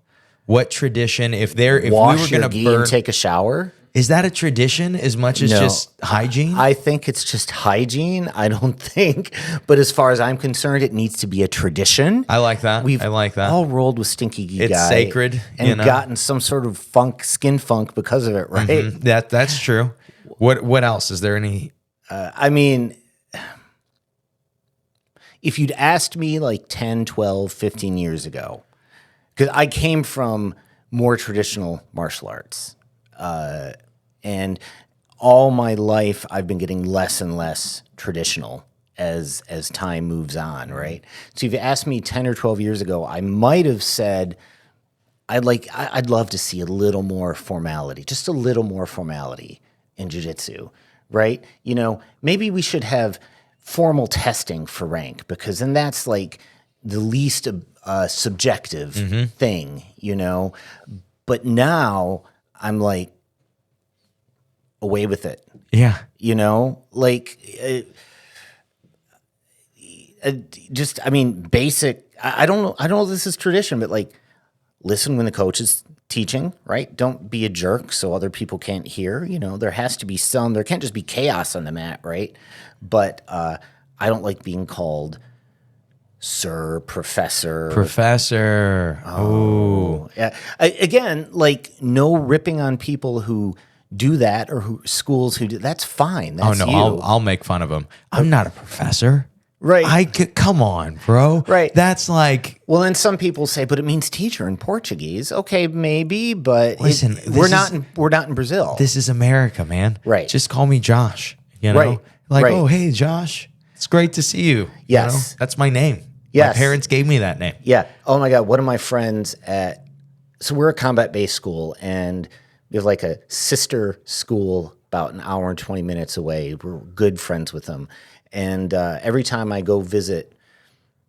Speaker 4: What tradition, if we were
Speaker 5: Wash your
Speaker 4: going to
Speaker 5: gi
Speaker 4: burn,
Speaker 5: and take a shower?
Speaker 4: is that a tradition as much as
Speaker 5: No.
Speaker 4: just hygiene?
Speaker 5: I think it's just hygiene. I don't think, but as far as I'm concerned, it needs to be a tradition.
Speaker 4: I like that.
Speaker 5: We've
Speaker 4: I like that.
Speaker 5: all rolled with stinky gi
Speaker 4: It's
Speaker 5: guy
Speaker 4: sacred,
Speaker 5: and
Speaker 4: you know?
Speaker 5: gotten some sort of skin funk because of it, right?
Speaker 4: That's true. What else? Is there any?
Speaker 5: I mean, if you'd asked me like 10, 12, 15 years ago, because I came from more traditional martial arts, and all my life I've been getting less and less traditional as time moves on, right? So if you asked me 10 or 12 years ago, I might have said I'd love to see a little more formality, just a little more formality in jiu-jitsu, right? You know, maybe we should have formal testing for rank, because then that's like the least subjective thing, you know? But now I'm like away with it,
Speaker 4: Yeah.
Speaker 5: you know? Like, basic, I don't know if this is tradition, but like, listen when the coach is teaching, right? Don't be a jerk so other people can't hear. You know, there has to be there can't just be chaos on the mat, right? But I don't like being called sir, professor.
Speaker 4: Oh.
Speaker 5: Yeah. Again, like, no ripping on people who do that, or schools who do. That's fine. That's
Speaker 4: Oh no,
Speaker 5: you.
Speaker 4: I'll make fun of him. I'm not a professor.
Speaker 5: Right.
Speaker 4: Come on, bro.
Speaker 5: Right.
Speaker 4: That's like,
Speaker 5: Well, and some people say, but it means teacher in Portuguese. Okay, maybe, but
Speaker 4: Listen,
Speaker 5: we're
Speaker 4: this
Speaker 5: not in Brazil.
Speaker 4: this is America, man.
Speaker 5: Right.
Speaker 4: Just call me Josh. You know,
Speaker 5: Right.
Speaker 4: like,
Speaker 5: Right.
Speaker 4: oh, hey, Josh, it's great to see you.
Speaker 5: Yes.
Speaker 4: You know? That's my name.
Speaker 5: Yes.
Speaker 4: My parents gave me that name.
Speaker 5: Yeah. Oh my God. One of my friends so we're a combat-based school, and we have like a sister school about an hour and 20 minutes away. We're good friends with them. And every time I go visit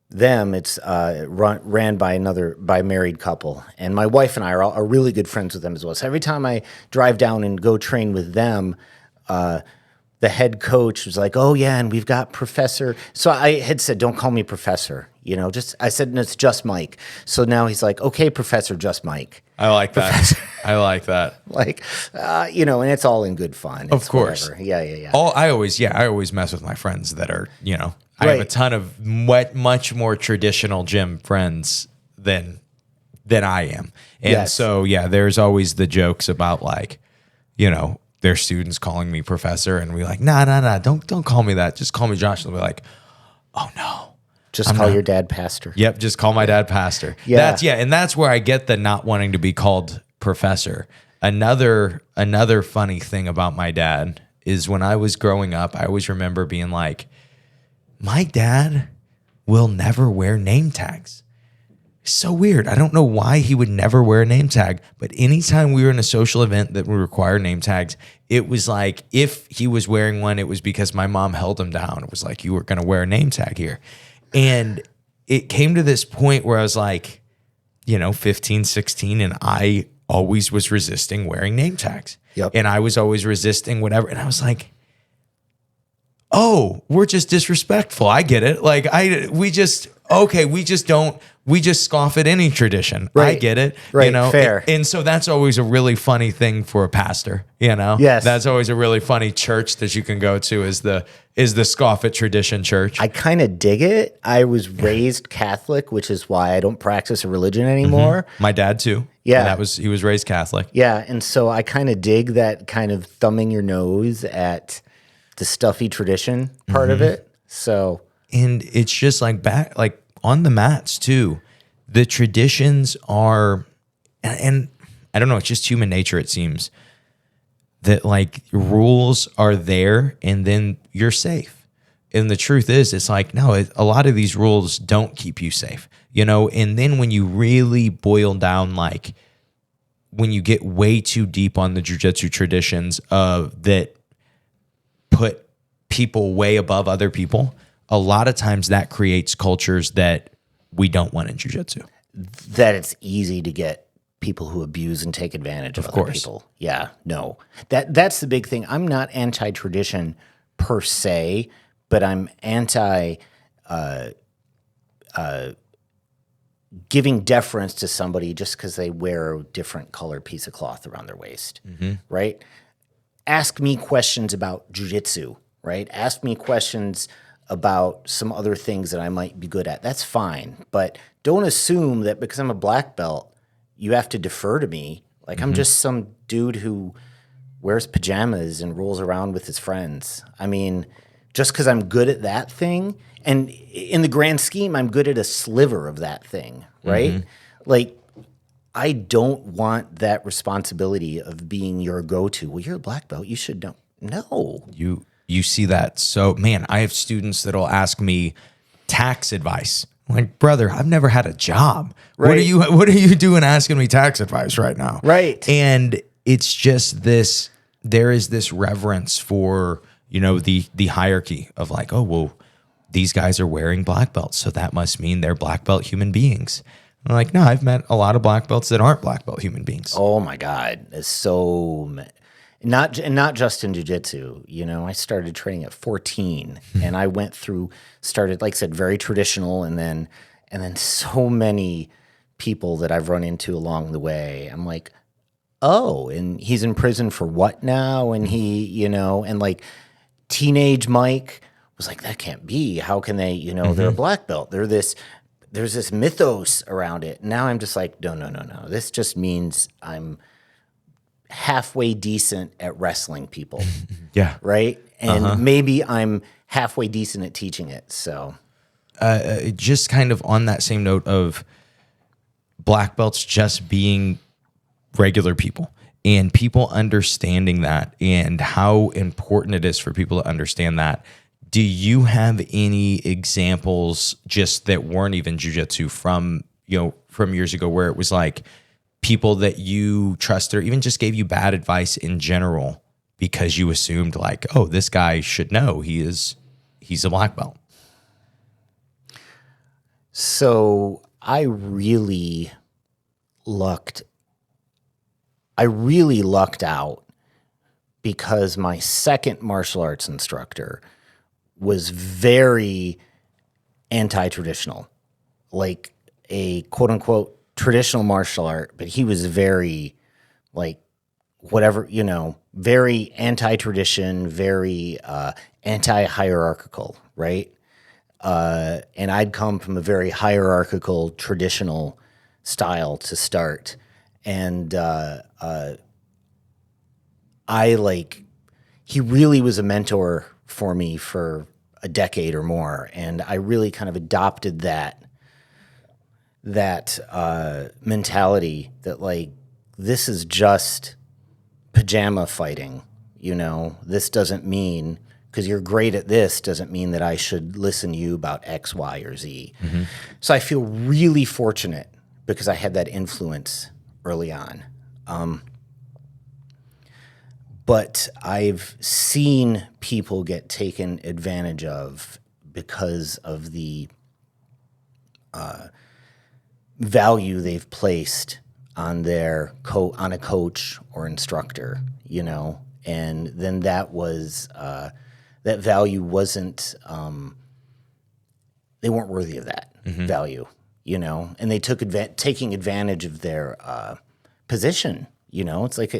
Speaker 5: them, it's ran by a married couple. And my wife and I are really good friends with them as well. So every time I drive down and go train with them, the head coach was like, oh yeah, and we've got Professor. So I had said, don't call me Professor. You know, I said, no, it's just Mike. So now he's like, okay, Professor, just Mike.
Speaker 4: I like that. I like that.
Speaker 5: Like, you know, and it's all in good fun.
Speaker 4: Of
Speaker 5: It's
Speaker 4: course.
Speaker 5: whatever. Yeah.
Speaker 4: I always mess with my friends that are, you know, I have a
Speaker 5: Right.
Speaker 4: ton of much more traditional gym friends than I am. And
Speaker 5: Yes.
Speaker 4: so, yeah, there's always the jokes about like, you know, their students calling me professor, and we're like, nah, don't call me that. Just call me Josh. And they'll be like, oh no.
Speaker 5: Just call your dad pastor.
Speaker 4: Yep, just call my dad pastor.
Speaker 5: Yeah.
Speaker 4: And that's where I get the not wanting to be called professor. Another funny thing about my dad is when I was growing up, I always remember being like, my dad will never wear name tags. It's so weird. I don't know why he would never wear a name tag, but anytime we were in a social event that would require name tags, it was like if he was wearing one, it was because my mom held him down. It was like, you were going to wear a name tag here. And it came to this point where I was like, 15, 16, and I always was resisting wearing name tags.
Speaker 5: Yep.
Speaker 4: And I was always resisting whatever. And I was like, oh, we're just disrespectful. I get it. Like we just scoff at any tradition.
Speaker 5: Right.
Speaker 4: I get it.
Speaker 5: Right. Fair.
Speaker 4: And so that's always a really funny thing for a pastor,
Speaker 5: Yes.
Speaker 4: That's always a really funny church that you can go to is the scoff at tradition church.
Speaker 5: I kind of dig it. I was raised Catholic, which is why I don't practice a religion anymore.
Speaker 4: My dad too.
Speaker 5: Yeah.
Speaker 4: And he was raised Catholic.
Speaker 5: Yeah. And so I kind of dig that kind of thumbing your nose at the stuffy tradition part of it. So,
Speaker 4: and it's just like back, like on the mats too, the traditions are, and I don't know, it's just human nature. It seems that like rules are there and then you're safe. And the truth is, it's like, no, a lot of these rules don't keep you safe, and then when you really boil down, like when you get way too deep on the jiu-jitsu traditions of that put people way above other people, a lot of times that creates cultures that we don't want in jiu-jitsu.
Speaker 5: that it's easy to get people who abuse and take advantage of other people. Yeah, no. That's the big thing. I'm not anti-tradition per se, but I'm anti giving deference to somebody just because they wear a different color piece of cloth around their waist, right? Ask me questions about jiu-jitsu, right? Ask me questions about some other things that I might be good at. That's fine. But don't assume that because I'm a black belt, you have to defer to me. Like I'm just some dude who wears pajamas and rolls around with his friends. I mean, just because I'm good at that thing, and in the grand scheme, I'm good at a sliver of that thing, right? Like, I don't want that responsibility of being your go-to. Well, you're a black belt. You should know. No.
Speaker 4: You see that. So, man, I have students that'll ask me tax advice. I'm like, brother, I've never had a job.
Speaker 5: Right.
Speaker 4: What are you doing asking me tax advice right now?
Speaker 5: Right.
Speaker 4: And it's just this, there is this reverence for, the hierarchy of like, oh, well, these guys are wearing black belts, so that must mean they're black belt human beings. I'm like, no, I've met a lot of black belts that aren't black belt human beings.
Speaker 5: Oh my God, it's so not just in jiu-jitsu. I started training at 14, and I went through, started, like I said, very traditional, and then so many people that I've run into along the way. I'm like, oh, and he's in prison for what now? And he, and like teenage Mike was like, that can't be. How can they? They're a black belt. There's this mythos around it. Now I'm just like, no. This just means I'm halfway decent at wrestling people.
Speaker 4: Yeah.
Speaker 5: Right? And maybe I'm halfway decent at teaching it. So
Speaker 4: just kind of on that same note of black belts just being regular people and people understanding that and how important it is for people to understand that. Do you have any examples just that weren't even jiu-jitsu from years ago where it was like people that you trusted or even just gave you bad advice in general because you assumed like, oh, this guy should know he's a black belt?
Speaker 5: So I really lucked out because my second martial arts instructor was very anti-traditional, like a quote unquote traditional martial art, but he was very like whatever, very anti-tradition, very anti-hierarchical, right? And I'd come from a very hierarchical, traditional style to start. And he really was a mentor for me for a decade or more. And I really kind of adopted that mentality that like, this is just pajama fighting. This doesn't mean, because you're great at this, doesn't mean that I should listen to you about X, Y, or Z.
Speaker 4: Mm-hmm.
Speaker 5: So I feel really fortunate because I had that influence early on. But I've seen people get taken advantage of because of the value they've placed on their on a coach or instructor, and then that was that value wasn't they weren't worthy of that value, and they took taking advantage of their position. It's like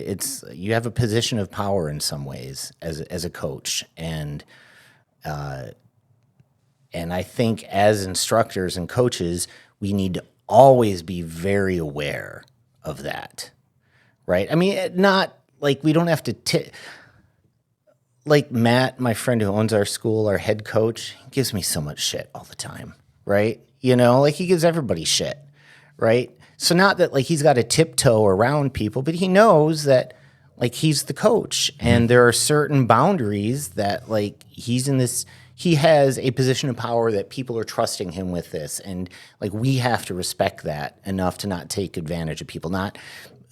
Speaker 5: you have a position of power in some ways as a coach, and I think as instructors and coaches, we need to always be very aware of that, right? I mean, not like we don't have to. Like Matt, my friend who owns our school, our head coach, he gives me so much shit all the time, right? Like he gives everybody shit, right? So not that like he's got to tiptoe around people, but he knows that like he's the coach and there are certain boundaries that like he has a position of power that people are trusting him with this. And like we have to respect that enough to not take advantage of people, not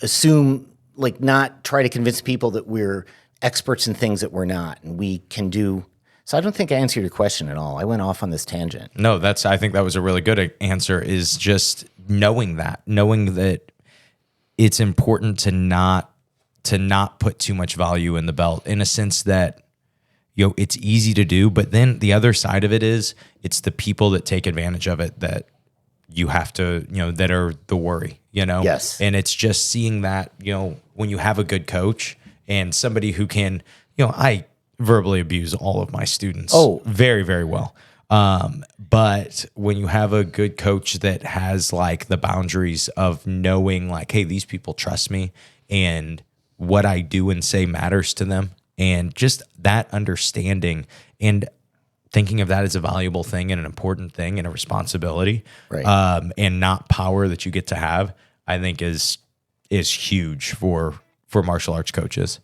Speaker 5: assume, like not try to convince people that we're experts in things that we're not and we can do. So I don't think I answered your question at all. I went off on this tangent.
Speaker 4: No, I think that was a really good answer, is just knowing that it's important to not put too much value in the belt, in a sense that, it's easy to do, but then the other side of it is it's the people that take advantage of it that you have to, that are the worry,
Speaker 5: Yes.
Speaker 4: And it's just seeing that, when you have a good coach and somebody who can, I verbally abuse all of my students very, very well. But when you have a good coach that has like the boundaries of knowing like, hey, these people trust me and what I do and say matters to them, and just that understanding and thinking of that as a valuable thing and an important thing and a responsibility,
Speaker 5: right.
Speaker 4: And not power that you get to have, I think is huge for martial arts coaches.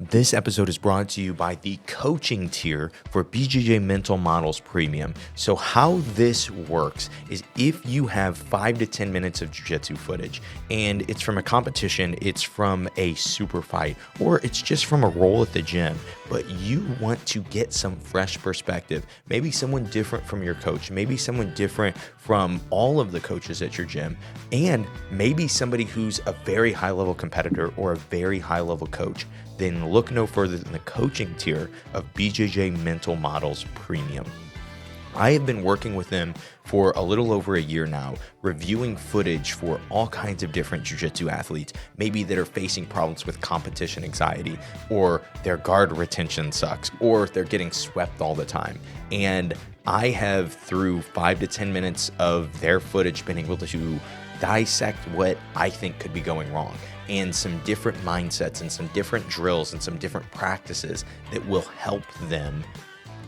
Speaker 7: This episode is brought to you by the coaching tier for BJJ Mental Models Premium. So how this works is if you have 5 to 10 minutes of jiu-jitsu footage and it's from a competition, it's from a super fight, or it's just from a roll at the gym, but you want to get some fresh perspective, maybe someone different from your coach, maybe someone different from all of the coaches at your gym, and maybe somebody who's a very high-level competitor or a very high-level coach, then look no further than the coaching tier of BJJ Mental Models Premium. I have been working with them for a little over a year now, reviewing footage for all kinds of different jiu-jitsu athletes, maybe that are facing problems with competition anxiety, or their guard retention sucks, or they're getting swept all the time. And I have, through 5 to 10 minutes of their footage, been able to dissect what I think could be going wrong, and some different mindsets and some different drills and some different practices that will help them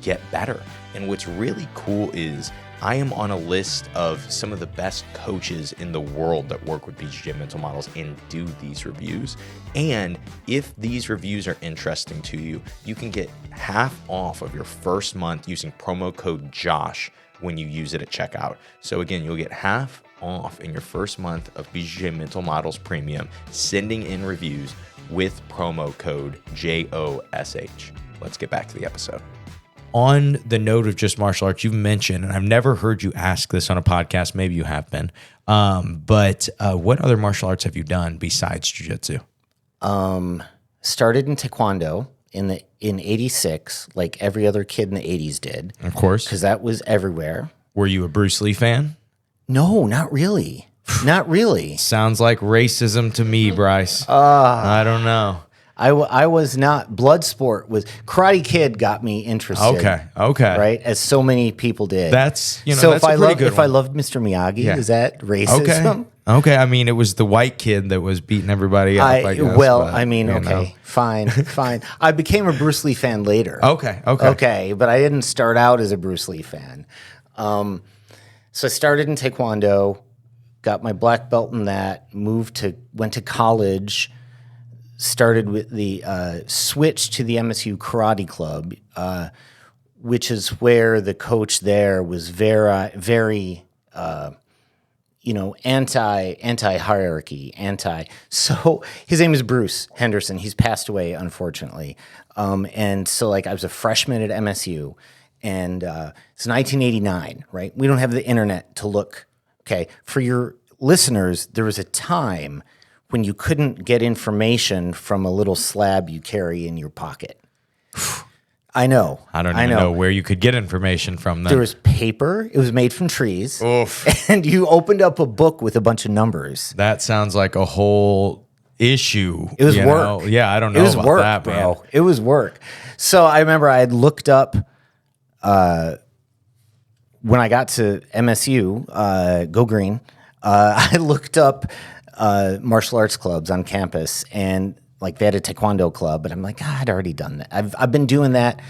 Speaker 7: get better. And what's really cool is I am on a list of some of the best coaches in the world that work with BJJ Mental Models and do these reviews. And if these reviews are interesting to you, you can get half off of your first month using promo code JOSH when you use it at checkout. So again, you'll get half off in your first month of BJJ Mental Models Premium, sending in reviews with promo code JOSH. Let's get back to the episode.
Speaker 4: On the note of just martial arts, you've mentioned, and I've never heard you ask this on a podcast, maybe you have been, but what other martial arts have you done besides jiu-jitsu?
Speaker 5: Started in Taekwondo in 86, like every other kid in the 80s did.
Speaker 4: Of course.
Speaker 5: Because that was everywhere.
Speaker 4: Were you a Bruce Lee fan?
Speaker 5: No, not really. Not really.
Speaker 4: Sounds like racism to me, Bryce. I don't know.
Speaker 5: I was not. Bloodsport was. Karate Kid got me interested.
Speaker 4: Okay.
Speaker 5: Right, as so many people did.
Speaker 4: That's,
Speaker 5: so
Speaker 4: that's
Speaker 5: if
Speaker 4: a pretty good
Speaker 5: if I
Speaker 4: one.
Speaker 5: loved Mr. Miyagi,
Speaker 4: Yeah.
Speaker 5: is that racism?
Speaker 4: Okay. I mean, it was the white kid that was beating everybody up. I guess,
Speaker 5: Okay, fine. I became a Bruce Lee fan later.
Speaker 4: Okay.
Speaker 5: But I didn't start out as a Bruce Lee fan. So I started in Taekwondo, got my black belt in that, went to college, started with the switch to the MSU Karate Club, which is where the coach there was very anti-hierarchy, So his name is Bruce Henderson. He's passed away, unfortunately. And so like I was a freshman at MSU, and it's 1989, right? We don't have the internet to look. Okay, for your listeners, there was a time when you couldn't get information from a little slab you carry in your pocket. I know.
Speaker 4: I don't even know where you could get information from then.
Speaker 5: There was paper. It was made from trees.
Speaker 4: Oof.
Speaker 5: And you opened up a book with a bunch of numbers.
Speaker 4: That sounds like a whole issue.
Speaker 5: It was work.
Speaker 4: Know? Yeah, I don't know about
Speaker 5: work,
Speaker 4: that, man.
Speaker 5: bro. It was work. So I remember I had looked up when I got to MSU, Go Green, I looked up martial arts clubs on campus, and like they had a taekwondo club, but I'm like, I'd already done that. I've been doing that.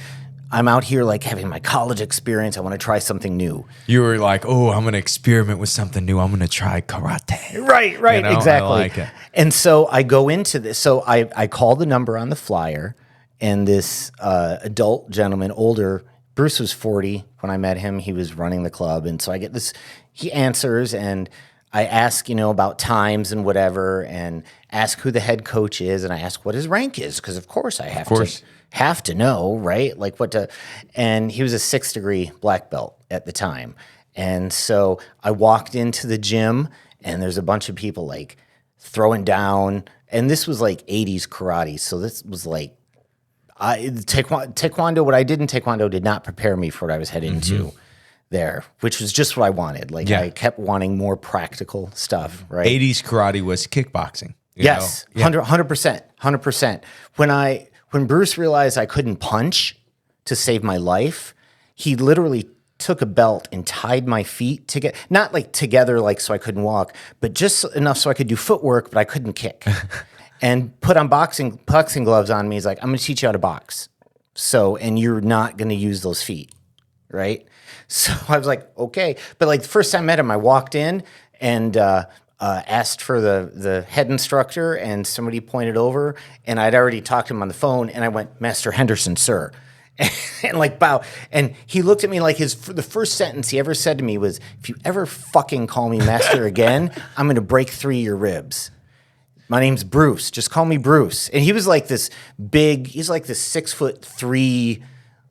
Speaker 5: I'm out here like having my college experience. I want to try something new.
Speaker 4: You were like, oh, I'm going to experiment with something new. I'm going to try karate.
Speaker 5: Right,
Speaker 4: You know,
Speaker 5: exactly.
Speaker 4: I like it.
Speaker 5: And so I go into this. So I call the number on the flyer, and this adult gentleman, older, Bruce was 40 when I met him. He was running the club. And so I get this, he answers, and I ask, about times and whatever, and ask who the head coach is, and I ask what his rank is, because of course I have to know, right? Like what to, and he was a 6th degree black belt at the time. And so I walked into the gym, and there's a bunch of people like throwing down, and this was like 80s karate. So this was like, taekwondo, what I did in taekwondo did not prepare me for what I was heading into there, which was just what I wanted. Like I kept wanting more practical stuff, right?
Speaker 4: 80s karate was kickboxing.
Speaker 5: Yes, 100%. When Bruce realized I couldn't punch to save my life, he literally took a belt and tied my feet together, not like together like so I couldn't walk, but just enough so I could do footwork, but I couldn't kick. And put on boxing gloves on me. He's like, I'm going to teach you how to box. So, and you're not going to use those feet, right? So I was like, okay. But like the first time I met him, I walked in and asked for the head instructor, and somebody pointed over, and I'd already talked to him on the phone, and I went, Master Henderson, sir. And like bow. And he looked at me like the first sentence he ever said to me was, if you ever fucking call me master again, I'm going to break 3 of your ribs. My name's Bruce. Just call me Bruce. And he was like this big, he's like this 6'3",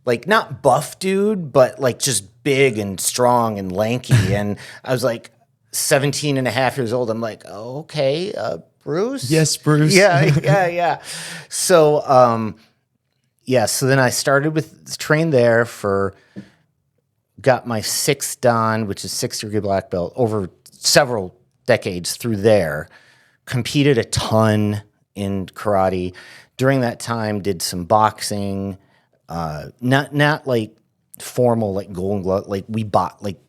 Speaker 5: like not buff dude, but like just big and strong and lanky. And I was like 17 and a half years old. I'm like, oh, okay, Bruce?
Speaker 4: Yes, Bruce.
Speaker 5: Yeah. So, so then I started trained there got my 6th Dan, which is 6th degree black belt, over several decades through there. Competed a ton in karate. During that time, did some boxing, not like formal, like Golden Glove. Like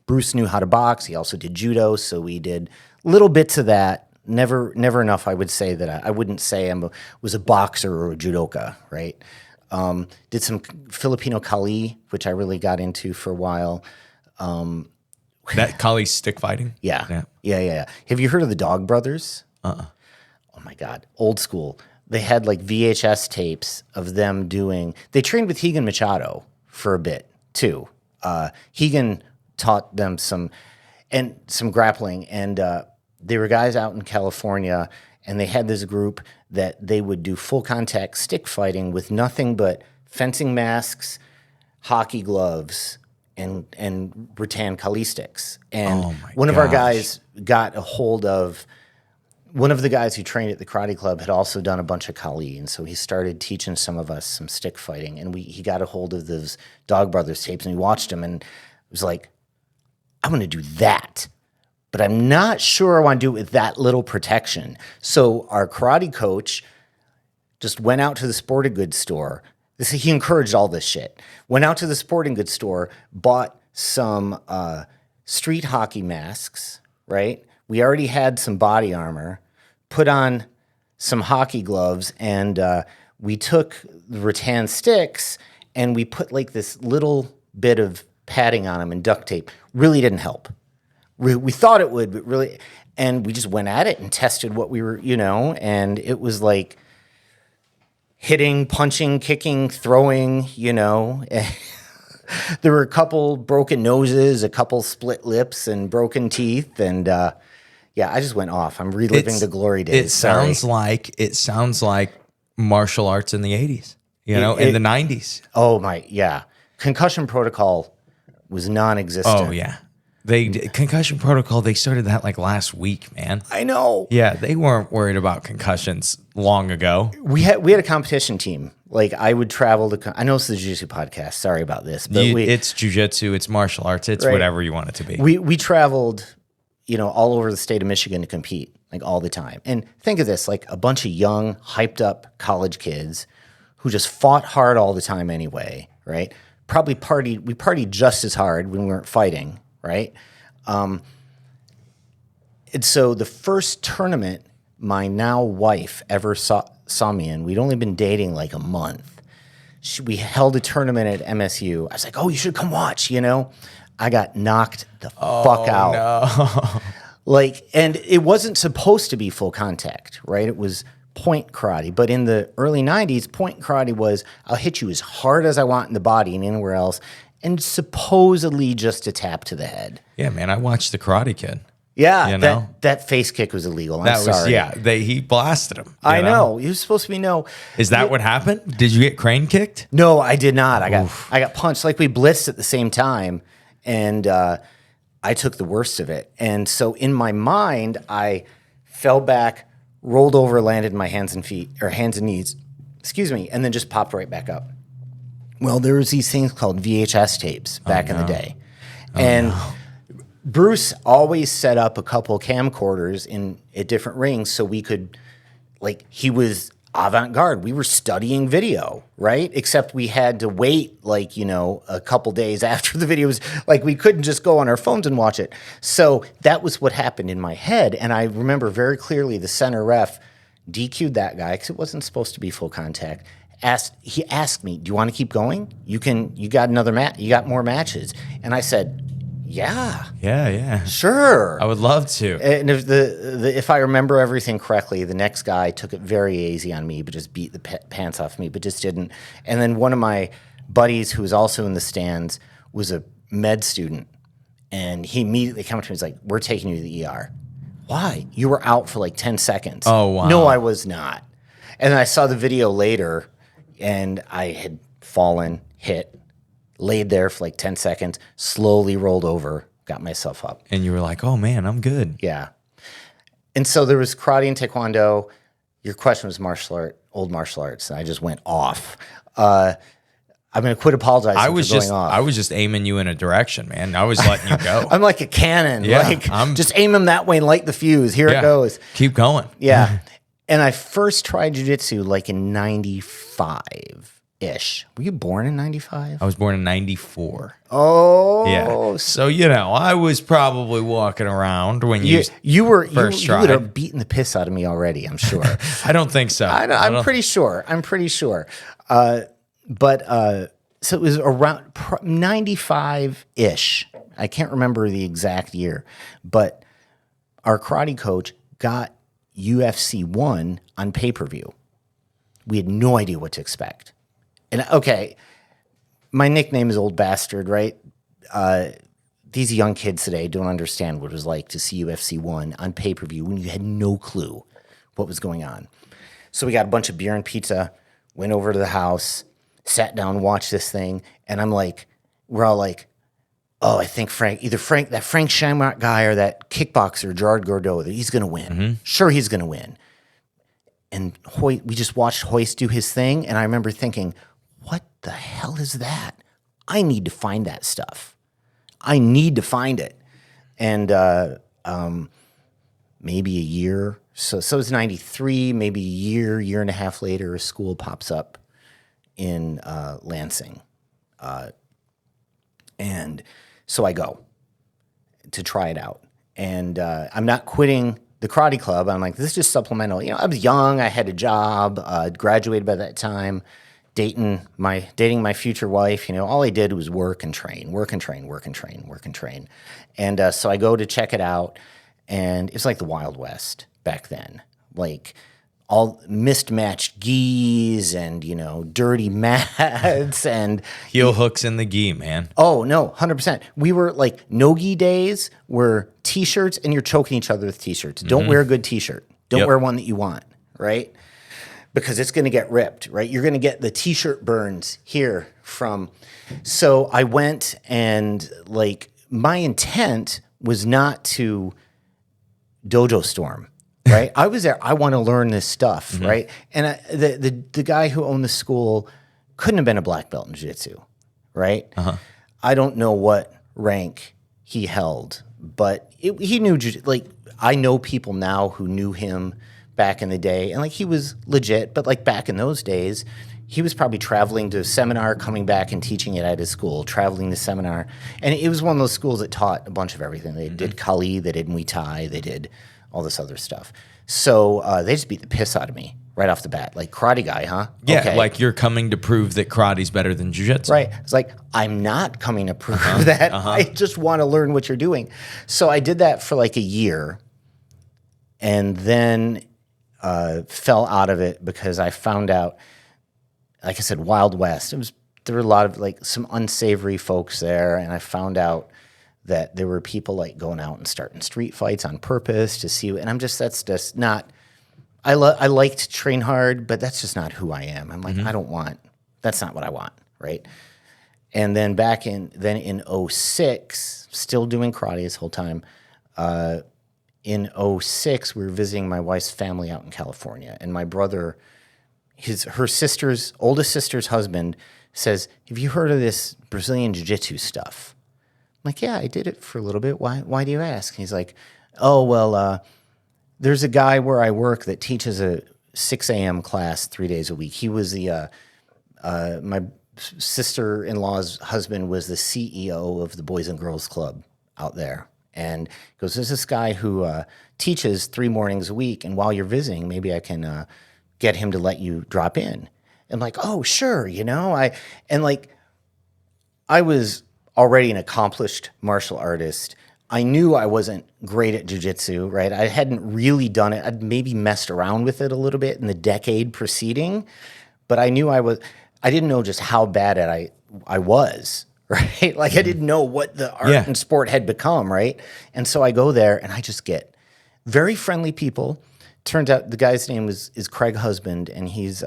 Speaker 5: Bruce knew how to box. He also did judo, so we did little bits of that. Never enough. I would say that I wouldn't say was a boxer or a judoka, right? Did some Filipino Kali, which I really got into for a while.
Speaker 4: That Kali stick fighting?
Speaker 5: Yeah. Have you heard of the Dog Brothers? Oh my God, old school. They had like VHS tapes of them they trained with Higan Machado for a bit too. Higan taught them some grappling, and they were guys out in California, and they had this group that they would do full contact stick fighting with nothing but fencing masks, hockey gloves, and rattan Kali sticks. And one of our guys got a hold of, one of the guys who trained at the karate club had also done a bunch of Kali, and so he started teaching some of us some stick fighting. And he got a hold of those Dog Brothers tapes, and we watched them, and it was like, I'm going to do that, but I'm not sure I want to do it with that little protection. So our karate coach just went out to the sporting goods store. He encouraged all this shit. Went out to the sporting goods store, bought some street hockey masks, right? We already had some body armor, put on some hockey gloves, and we took the rattan sticks and we put like this little bit of padding on them and duct tape. Really didn't help. We thought it would, but really, and we just went at it and tested what we were, and it was like, hitting, punching, kicking, throwing, you know. There were a couple broken noses, a couple split lips, and broken teeth, and yeah, I just went off. I'm reliving the glory days.
Speaker 4: It sounds like martial arts in the 80s, you know, in the 90s.
Speaker 5: Oh my, yeah. Concussion protocol was non-existent.
Speaker 4: Oh yeah. Concussion protocol, they started that like last week, man.
Speaker 5: I know.
Speaker 4: Yeah, they weren't worried about concussions long ago.
Speaker 5: We had a competition team. Like I would travel to. I know it's the Jiu-Jitsu podcast. Sorry about this, but
Speaker 4: It's Jiu-Jitsu, it's martial arts, it's
Speaker 5: Right.
Speaker 4: whatever you want it to be.
Speaker 5: we traveled, you know, all over the state of Michigan to compete, like all the time. And think of this, like a bunch of young, hyped up college kids who just fought hard all the time anyway, right? We partied just as hard when we weren't fighting, right? And so the first tournament my now wife ever saw me in, we'd only been dating like a month. We held a tournament at MSU. I was like, oh, you should come watch, you know? I got knocked the fuck out.
Speaker 4: No.
Speaker 5: Like, and it wasn't supposed to be full contact, right? It was point karate. But in the early 90s, point karate was, I'll hit you as hard as I want in the body and anywhere else, and supposedly just a tap to the head.
Speaker 4: Yeah, man, I watched The Karate Kid.
Speaker 5: Yeah,
Speaker 4: You know?
Speaker 5: that face kick was illegal. I'm sorry.
Speaker 4: He blasted him.
Speaker 5: I know. He was supposed to be no.
Speaker 4: Is that what happened? Did you get crane kicked?
Speaker 5: No, I did not. I got punched. Like we blitzed at the same time, and I took the worst of it. And so in my mind, I fell back, rolled over, landed in my hands and knees, and then just popped right back up. Well, there was these things called VHS tapes back in the day, Bruce always set up a couple camcorders at different rings so we could, like, he was avant-garde. We were studying video, right? Except we had to wait, like, you know, a couple days after the video was, like, we couldn't just go on our phones and watch it. So that was what happened in my head. And I remember very clearly the center ref DQ'd that guy because it wasn't supposed to be full contact. He asked me, do you want to keep going? You got another match. You got more matches. And I said, yeah, sure.
Speaker 4: I would love to.
Speaker 5: And if I remember everything correctly, the next guy took it very easy on me, but just beat the pants off me, but just didn't. And then one of my buddies who was also in the stands was a med student, and he immediately came up to me and was like, we're taking you to the ER. Why? You were out for like 10 seconds.
Speaker 4: Oh, wow.
Speaker 5: No, I was not. And then I saw the video later, and I had fallen, hit, laid there for like 10 seconds, slowly rolled over, got myself up.
Speaker 4: And you were like, oh man, I'm good.
Speaker 5: Yeah. And so there was karate and taekwondo. Your question was old martial arts. And I just went off. I'm going to quit apologizing for going off.
Speaker 4: I was just aiming you in a direction, man. I was letting you go.
Speaker 5: I'm like a cannon.
Speaker 4: Yeah,
Speaker 5: like, just aim them that way and light the fuse. Here it goes.
Speaker 4: Keep going.
Speaker 5: Yeah. And I first tried jiu-jitsu like in 95-ish. Were you born in 95?
Speaker 4: I was born in 94.
Speaker 5: Oh.
Speaker 4: Yeah. So, you know, I was probably walking around when you
Speaker 5: would
Speaker 4: first tried.
Speaker 5: You would have beaten the piss out of me already, I'm sure.
Speaker 4: I don't think so.
Speaker 5: I'm pretty sure. So it was around 95-ish. I can't remember the exact year. But our karate coach got UFC 1 on pay-per-view. We had no idea what to expect. And okay, my nickname is Old Bastard, right? These young kids today don't understand what it was like to see UFC 1 on pay-per-view when you had no clue what was going on. So we got a bunch of beer and pizza, went over to the house, sat down, watched this thing, and we're all like, oh, I think that Frank Shamrock guy or that kickboxer, Gerard Gordeau, that he's going to win. Mm-hmm. Sure, he's going to win. And we just watched Hoist do his thing, and I remember thinking, what the hell is that? I need to find that stuff. I need to find it. And maybe a year, so it's 93, maybe a year and a half later, a school pops up in Lansing. And so I go to try it out. And I'm not quitting the karate club. I'm like, this is just supplemental. You know, I was young. I had a job. Graduated by that time. Dating my future wife. You know, all I did was work and train. And so I go to check it out, and it's like the Wild West back then. Like all mismatched gis and, dirty mats and
Speaker 4: Heel hooks in the gi, man.
Speaker 5: oh no, 100%. We were like no-gi days were t-shirts and you're choking each other with t-shirts. Don't wear a good t-shirt. Don't
Speaker 4: Yep.
Speaker 5: wear one that you want, right? Because it's going to get ripped, right? You're going to get the t-shirt burns here from. So I went and like my intent was not to dojo storm, right? I was there. I want to learn this stuff, right? And the guy who owned the school couldn't have been a black belt in jiu-jitsu, right? I don't know what rank he held, but he knew, like, I know people now who knew him back in the day, and like he was legit, but like back in those days, he was probably traveling to a seminar, coming back and teaching it at his school, traveling to seminar. And it was one of those schools that taught a bunch of everything. They did Kali, they did Muay Thai, they did all this other stuff. So they just beat the piss out of me right off the bat. Like, karate guy, huh?
Speaker 4: Yeah,
Speaker 5: Okay.
Speaker 4: like you're coming to prove that karate's better than jiu-jitsu.
Speaker 5: Right. It's like, I'm not coming to prove that. I just want to learn what you're doing. So I did that for like a year and then fell out of it because I found out, like I said, Wild West. There were a lot of like some unsavory folks there. And I found out that there were people like going out and starting street fights on purpose to see. And that's just not, I like to train hard, but that's just not who I am. I'm like, that's not what I want. Right. And then in 06, still doing karate this whole time. In 06, we were visiting my wife's family out in California, and my brother, her oldest sister's husband says, "Have you heard of this Brazilian jiu-jitsu stuff?" I'm like, "Yeah, I did it for a little bit. Why do you ask?" And he's like, "Oh, well, there's a guy where I work that teaches a 6 a.m. class 3 days a week. He was my sister-in-law's husband was the CEO of the Boys and Girls Club out there." And he goes, "There's this guy who teaches 3 mornings a week, and while you're visiting, maybe I can get him to let you drop in." I'm like, "Oh, sure, I was already an accomplished martial artist. I knew I wasn't great at jiu-jitsu, right? I hadn't really done it. I'd maybe messed around with it a little bit in the decade preceding, but I knew I didn't know just how bad at I was." Right? Like I didn't know what the art and sport had become, right? And so I go there and I just get very friendly people. Turns out the guy's name is Craig Husband, and he's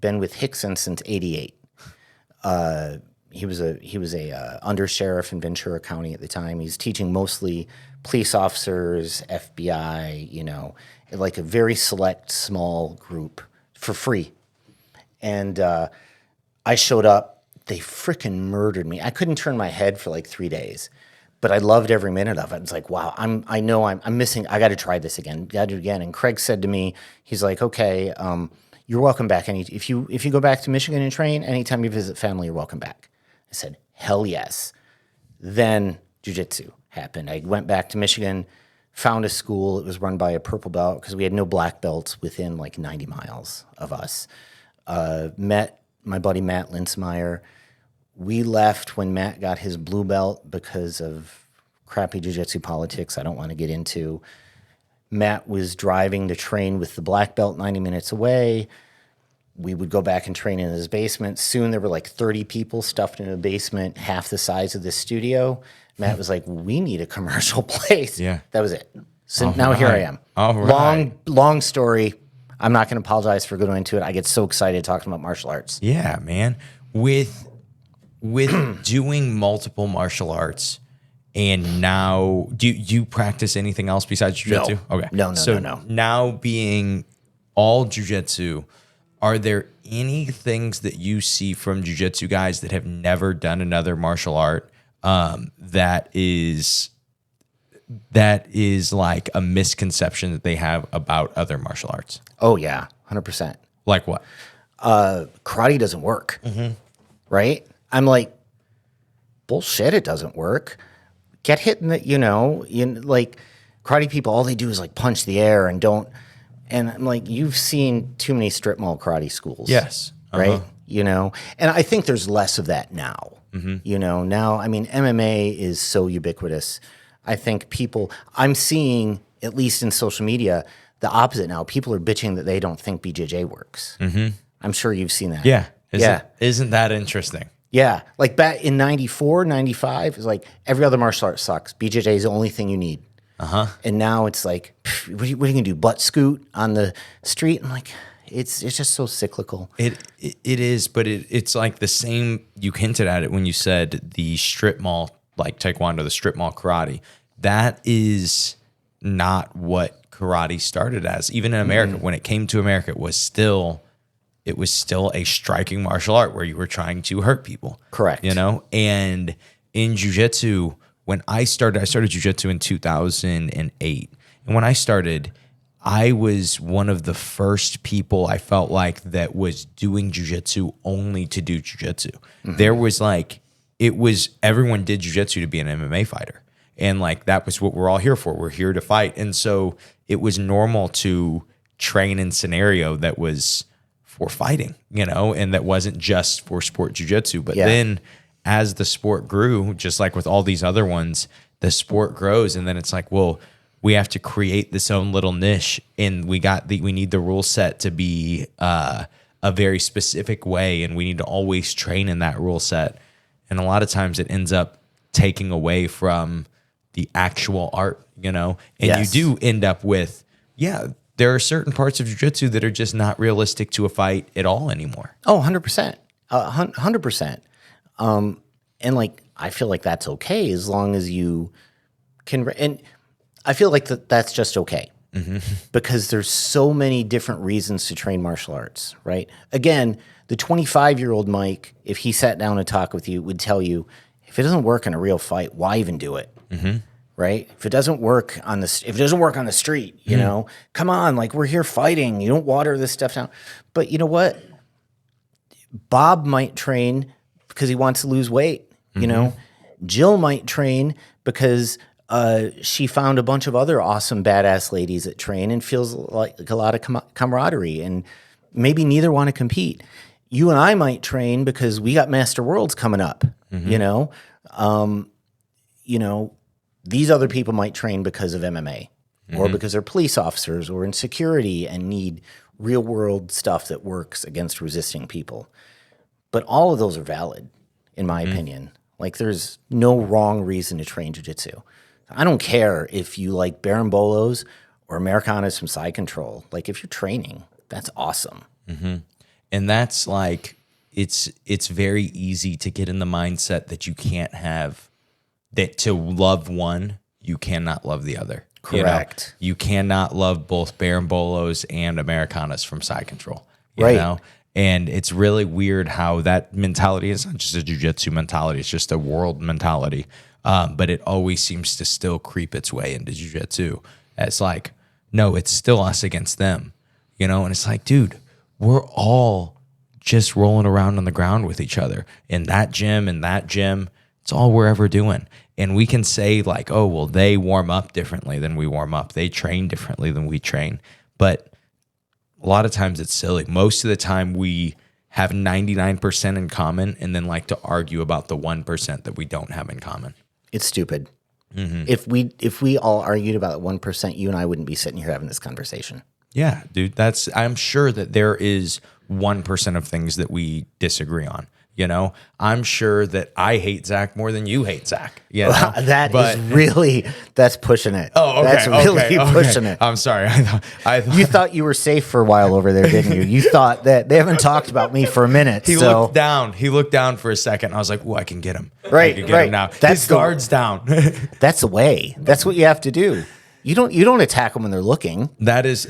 Speaker 5: been with Hickson since '88. He was a under sheriff in Ventura County at the time. He's teaching mostly police officers, FBI, like a very select small group for free. And I showed up. They freaking murdered me. I couldn't turn my head for like 3 days, but I loved every minute of it. It's like, wow, I know I'm missing. I got to try this again. Got to do it again. And Craig said to me, he's like, "Okay, you're welcome back. If you go back to Michigan and train, anytime you visit family, you're welcome back." I said, "Hell yes." Then jiu-jitsu happened. I went back to Michigan, found a school. It was run by a purple belt because we had no black belts within like 90 miles of us. Met my buddy Matt Linsmeyer. We left when Matt got his blue belt because of crappy jiu-jitsu politics I don't want to get into. Matt was driving to train with the black belt 90 minutes away. We would go back and train in his basement. Soon there were like 30 people stuffed in a basement, half the size of this studio. Matt was like, "We need a commercial place."
Speaker 4: Yeah.
Speaker 5: That was it. So now here I am.
Speaker 4: All right.
Speaker 5: Long story. I'm not going to apologize for going into it. I get so excited talking about martial arts.
Speaker 4: Yeah, man. With doing multiple martial arts, and now do you practice anything else besides jiu-jitsu?
Speaker 5: No.
Speaker 4: Okay.
Speaker 5: No.
Speaker 4: Now being all jiu-jitsu, are there any things that you see from jiu-jitsu guys that have never done another martial art that is like a misconception that they have about other martial arts?
Speaker 5: Oh, yeah, 100%.
Speaker 4: Like what?
Speaker 5: Karate doesn't work, right? I'm like, bullshit, it doesn't work. Get hit in the, like karate people, all they do is like punch the air and don't. And I'm like, you've seen too many strip mall karate schools.
Speaker 4: Yes.
Speaker 5: Right? And I think there's less of that now. Now, I mean, MMA is so ubiquitous. I think I'm seeing, at least in social media, the opposite now. People are bitching that they don't think BJJ works. Mm-hmm. I'm sure you've seen that.
Speaker 4: Yeah.
Speaker 5: Yeah.
Speaker 4: Isn't that interesting?
Speaker 5: Yeah. Like back in 94, 95, it's like every other martial art sucks. BJJ is the only thing you need. And now it's like, what are you going to do? Butt scoot on the street? I'm like, it's just so cyclical.
Speaker 4: It is, but it's like the same. You hinted at it when you said the strip mall, like Taekwondo, the strip mall karate. That is not what karate started as. Even in America, when it came to America, it was still a striking martial art where you were trying to hurt people.
Speaker 5: Correct.
Speaker 4: You know, and in jiu-jitsu, when I started jiu-jitsu in 2008, and when I started, I was one of the first people I felt like that was doing jiu-jitsu only to do jiu-jitsu. There was like, everyone did jiu-jitsu to be an MMA fighter. And like, that was what we're all here for. We're here to fight. And so it was normal to train in scenario that was for fighting, you know, and that wasn't just for sport jiu-jitsu. But then as the sport grew, just like with all these other ones, the sport grows. And then it's like, well, we have to create this own little niche, and we need the rule set to be a very specific way, and we need to always train in that rule set. And a lot of times it ends up taking away from the actual art, you know? And you do end up with, there are certain parts of jiu-jitsu that are just not realistic to a fight at all anymore.
Speaker 5: Oh, 100%. 100%. And like, I feel like that's okay as long as you can, and I feel like that's just okay because there's so many different reasons to train martial arts, right? Again, the 25-year-old Mike, if he sat down and talked with you, would tell you, if it doesn't work in a real fight, why even do it? Right? If it doesn't work on the street, you know, come on, like we're here fighting. You don't water this stuff down. But you know what? Bob might train because he wants to lose weight. You know, Jill might train because she found a bunch of other awesome badass ladies that train and feels like a lot of camaraderie, and maybe neither want to compete. You and I might train because we got Master Worlds coming up, you know, these other people might train because of MMA or because they're police officers or in security and need real world stuff that works against resisting people. But all of those are valid in my opinion. Like there's no wrong reason to train jiu-jitsu. I don't care if you like Barambolos or Americanas from Side Control. Like if you're training, that's awesome.
Speaker 4: And that's like, it's very easy to get in the mindset that you can't have, that to love one, you cannot love the other.
Speaker 5: Correct.
Speaker 4: You cannot love both Barambolos and Americanas from Side Control. You
Speaker 5: Right.
Speaker 4: know? And it's really weird how that mentality is not just a jiu-jitsu mentality, it's just a world mentality. But it always seems to still creep its way into jiu-jitsu. It's like, no, it's still us against them, you know? And it's like, dude, we're all just rolling around on the ground with each other in that gym, it's all we're ever doing. And we can say like, oh, well, they warm up differently than we warm up. They train differently than we train. But a lot of times it's silly. Most of the time we have 99% in common and then like to argue about the 1% that we don't have in common.
Speaker 5: It's stupid. If we all argued about 1%, you and I wouldn't be sitting here having this conversation.
Speaker 4: Yeah, dude, I'm sure that there is 1% of things that we disagree on. You know, I'm sure that I hate Zach more than you hate Zach. You know?
Speaker 5: That's pushing it.
Speaker 4: Oh, okay.
Speaker 5: That's really pushing it.
Speaker 4: I'm sorry. I thought
Speaker 5: You thought you were safe for a while over there, didn't you? You thought that they haven't talked about me for a minute.
Speaker 4: He looked down. He looked down for a second. I was like, "Oh, I can get him.
Speaker 5: Right,
Speaker 4: I can get him now." His guard's down.
Speaker 5: That's the way. That's what you have to do. You don't attack them when they're looking.
Speaker 4: That is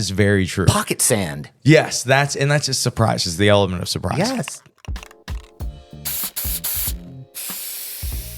Speaker 4: very true.
Speaker 5: Pocket sand.
Speaker 4: Yes, that's just surprise. Is the element of surprise.
Speaker 5: Yes.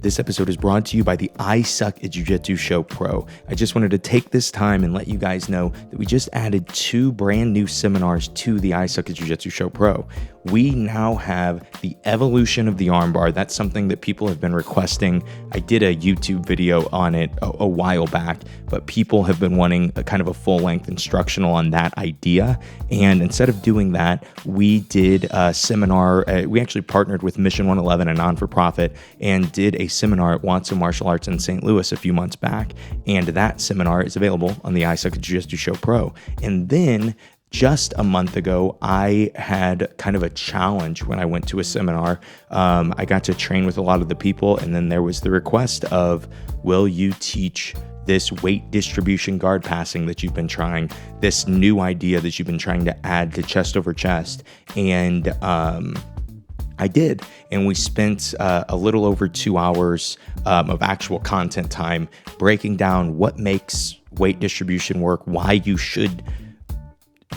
Speaker 7: This episode is brought to you by the I Suck at Jiu-Jitsu Show Pro. I just wanted to take this time and let you guys know that we just added 2 brand new seminars to the I Suck at Jiu-Jitsu Show Pro. we now have the evolution of the armbar. That's something that people have been requesting. I did a YouTube video on it a while back, but people have been wanting a kind of a full-length instructional on that idea. And instead of doing that, we did a seminar. We actually partnered with Mission 111, a non-for-profit, and did a seminar at Watson Martial Arts in St. Louis a few months back. And that seminar is available on the I Suck at Jiu-Jitsu Show Pro. And then just a month ago, I had kind of a challenge when I went to a seminar. I got to train with a lot of the people, and then there was the request of, will you teach this weight distribution guard passing that you've been trying, this new idea that you've been trying to add to chest over chest? And I did. And we spent a little over 2 hours of actual content time breaking down what makes weight distribution work, why you should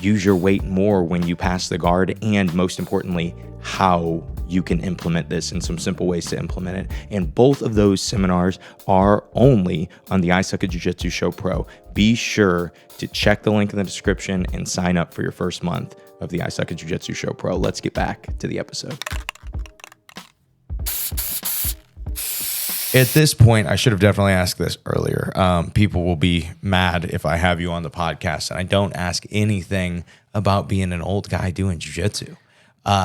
Speaker 7: use your weight more when you pass the guard, and most importantly, how you can implement this and some simple ways to implement it. And both of those seminars are only on the I Suck at Jiu-Jitsu Show Pro. Be sure to check the link in the description and sign up for your first month of the I Suck at Jiu-Jitsu Show Pro. Let's get back to the episode.
Speaker 4: At this point, I should have definitely asked this earlier. People will be mad if I have you on the podcast and I don't ask anything about being an old guy doing jiu-jitsu.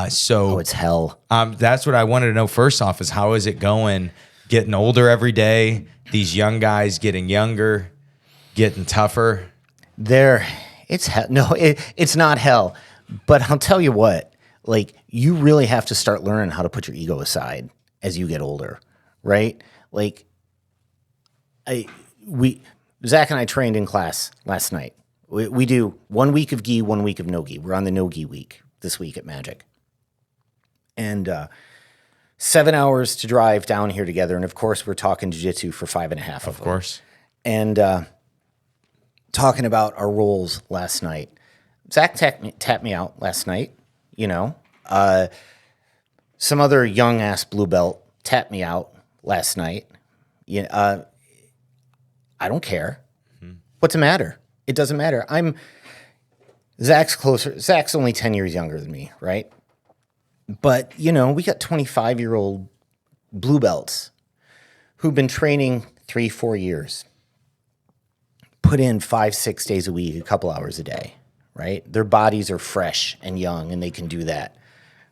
Speaker 4: So
Speaker 5: it's hell.
Speaker 4: That's what I wanted to know. First off, is how is it going? Getting older every day. These young guys getting younger, getting tougher.
Speaker 5: It's hell. No, it's not hell. But I'll tell you what, like, you really have to start learning how to put your ego aside as you get older, right? Like, Zach and I trained in class last night. We do 1 week of gi, 1 week of no gi. We're on the no gi week this week at Magic. And 7 hours to drive down here together. And of course, we're talking jiu-jitsu for 5.5
Speaker 4: Of course.
Speaker 5: And talking about our roles last night. Zach tapped me out last night, you know. Some other young-ass blue belt tapped me out last night. I don't care. What's the matter? It doesn't matter. Zach's closer. Zach's only 10 years younger than me, right? But, you know, we got 25-year-old blue belts who've been training 3-4 years, put in 5-6 days a week, a couple hours a day, right? Their bodies are fresh and young, and they can do that,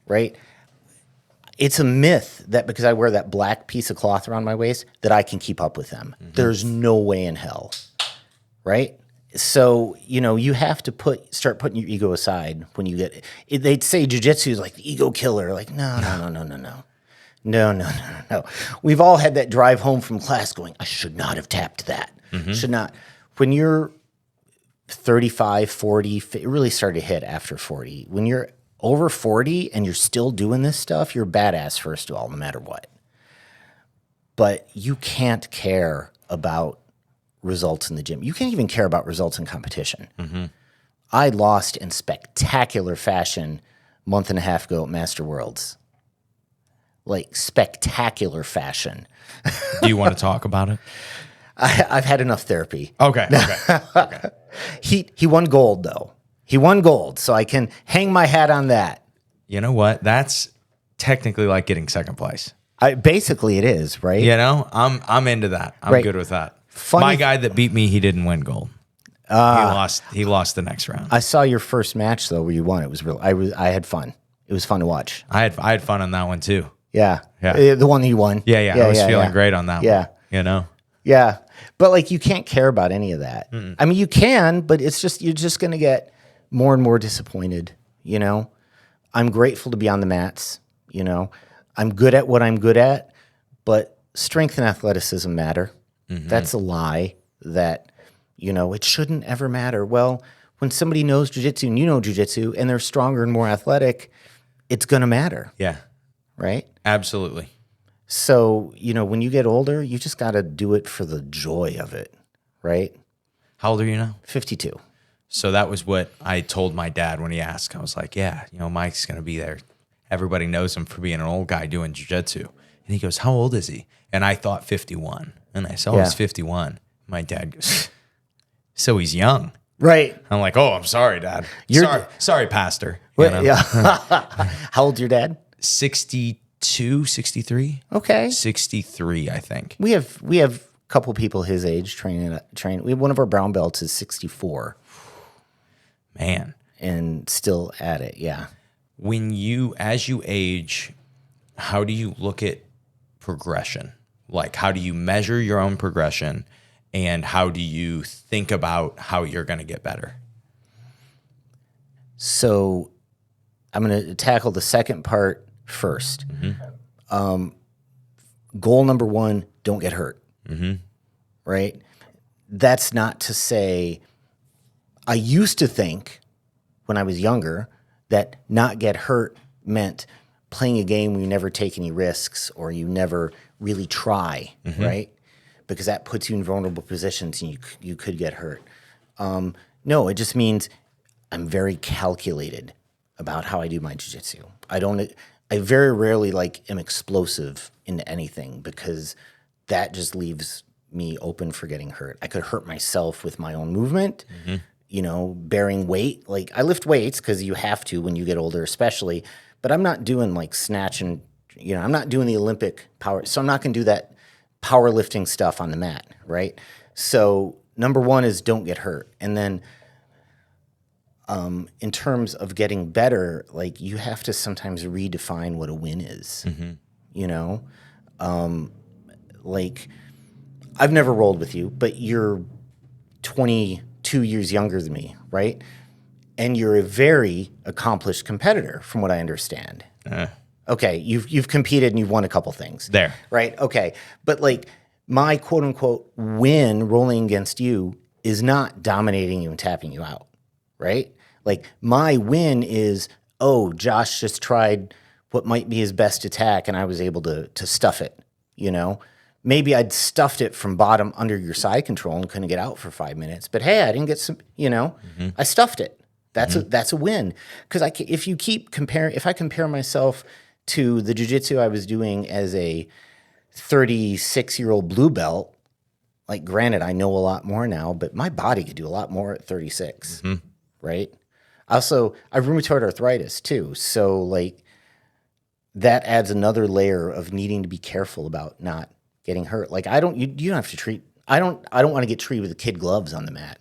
Speaker 5: right? It's a myth that because I wear that black piece of cloth around my waist that I can keep up with them. Mm-hmm. There's no way in hell, right? So, you know, you have to start putting your ego aside when you get it. They'd say jiu-jitsu is like the ego killer. Like, no. We've all had that drive home from class going, I should not have tapped that. Mm-hmm. Should not. When you're 35, 40, it really started to hit after 40. When you're over 40 and you're still doing this stuff, you're a badass, first of all, no matter what. But you can't care about results in the gym. You can't even care about results in competition. Mm-hmm. I lost in spectacular fashion a month and a half ago at Master Worlds. Like, spectacular fashion.
Speaker 4: Do you want to talk about it?
Speaker 5: I've had enough therapy.
Speaker 4: Okay.
Speaker 5: He won gold, though. He won gold, so I can hang my hat on that.
Speaker 4: You know what? That's technically like getting second place.
Speaker 5: Basically, it is, right?
Speaker 4: You know, I'm into that. I'm good with that. My guy that beat me, he didn't win gold. He lost the next round.
Speaker 5: I saw your first match though, where you won. It was real. I had fun. It was fun to watch.
Speaker 4: I had fun on that one too.
Speaker 5: Yeah. The one you won.
Speaker 4: Yeah. I was feeling great on that one.
Speaker 5: Yeah.
Speaker 4: You know.
Speaker 5: Yeah, but like you can't care about any of that. Mm-mm. I mean, you can, but it's just you're just gonna get more and more disappointed. You know, I'm grateful to be on the mats. You know, I'm good at what I'm good at, but strength and athleticism matter. Mm-hmm. That's a lie that, you know, it shouldn't ever matter. Well, when somebody knows jiu-jitsu and you know jiu-jitsu and they're stronger and more athletic, it's going to matter.
Speaker 4: Yeah.
Speaker 5: Right?
Speaker 4: Absolutely.
Speaker 5: So, you know, when you get older, you just got to do it for the joy of it. Right?
Speaker 4: How old are you now?
Speaker 5: 52.
Speaker 4: So that was what I told my dad when he asked. I was like, yeah, you know, Mike's going to be there. Everybody knows him for being an old guy doing jiu-jitsu. And he goes, how old is he? And I thought 51. And I said, he's 51. My dad goes, so he's young.
Speaker 5: Right.
Speaker 4: I'm like, oh, I'm sorry, Dad. Sorry, Pastor.
Speaker 5: Yeah. How old's your dad?
Speaker 4: 62, 63?
Speaker 5: Okay.
Speaker 4: 63, I think.
Speaker 5: We have a couple people his age training. We have one of our brown belts is 64
Speaker 4: Man.
Speaker 5: and still at it. Yeah.
Speaker 4: As you age, how do you look at progression? Like, how do you measure your own progression, and how do you think about how you're going to get better?
Speaker 5: So I'm going to tackle the second part first. Goal number one, don't get hurt. Right? That's not to say, I used to think when I was younger that not get hurt meant playing a game where you never take any risks or you never really try, right? Because that puts you in vulnerable positions and you could get hurt. No, it just means I'm very calculated about how I do my jiu-jitsu. I very rarely am explosive into anything because that just leaves me open for getting hurt. I could hurt myself with my own movement, bearing weight. Like, I lift weights because you have to when you get older, especially, but I'm not doing snatch and, I'm not doing the Olympic power. So I'm not going to do that powerlifting stuff on the mat, right? So number one is don't get hurt. And then in terms of getting better, you have to sometimes redefine what a win is, I've never rolled with you, but you're 22 years younger than me, right? And you're a very accomplished competitor, from what I understand. Okay, you've competed and you've won a couple things.
Speaker 4: There.
Speaker 5: Right, okay. But my quote-unquote win rolling against you is not dominating you and tapping you out, right? My win is, Josh just tried what might be his best attack and I was able to stuff it, Maybe I'd stuffed it from bottom under your side control and couldn't get out for 5 minutes. But hey, I didn't get some, I stuffed it. That's a win. Because if I compare myself to the jiu-jitsu I was doing as a 36-year-old blue belt, granted, I know a lot more now, but my body could do a lot more at 36, right? Also, I have rheumatoid arthritis too. So that adds another layer of needing to be careful about not getting hurt. You don't have to treat. I don't want to get treated with the kid gloves on the mat.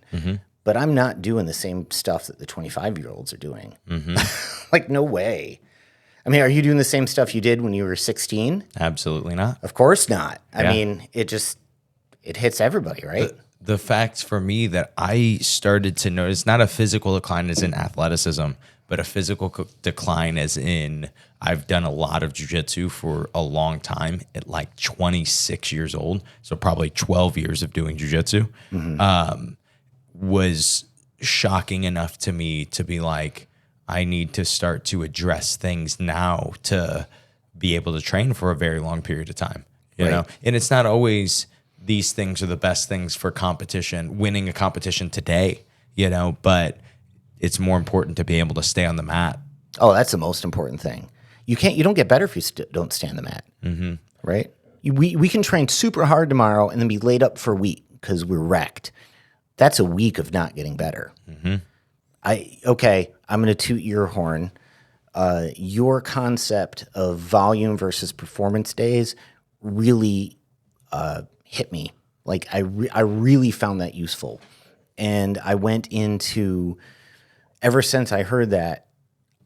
Speaker 5: But I'm not doing the same stuff that the 25-year-olds are doing. No way. I mean, are you doing the same stuff you did when you were 16?
Speaker 4: Absolutely not.
Speaker 5: Of course not. I mean, it hits everybody, right?
Speaker 4: The facts for me that I started to notice, not a physical decline as in athleticism, but a physical decline as in I've done a lot of jiu-jitsu for a long time at 26 years old. So probably 12 years of doing jiu-jitsu was shocking enough to me to be I need to start to address things now to be able to train for a very long period of time, you know? And it's not always these things are the best things for competition, winning a competition today, but it's more important to be able to stay on the mat.
Speaker 5: Oh, that's the most important thing. You don't get better if you don't stay on the mat, right? We can train super hard tomorrow and then be laid up for a week because we're wrecked. That's a week of not getting better. I'm going to toot your horn. Your concept of volume versus performance days really hit me. I really found that useful. And I went into, ever since I heard that,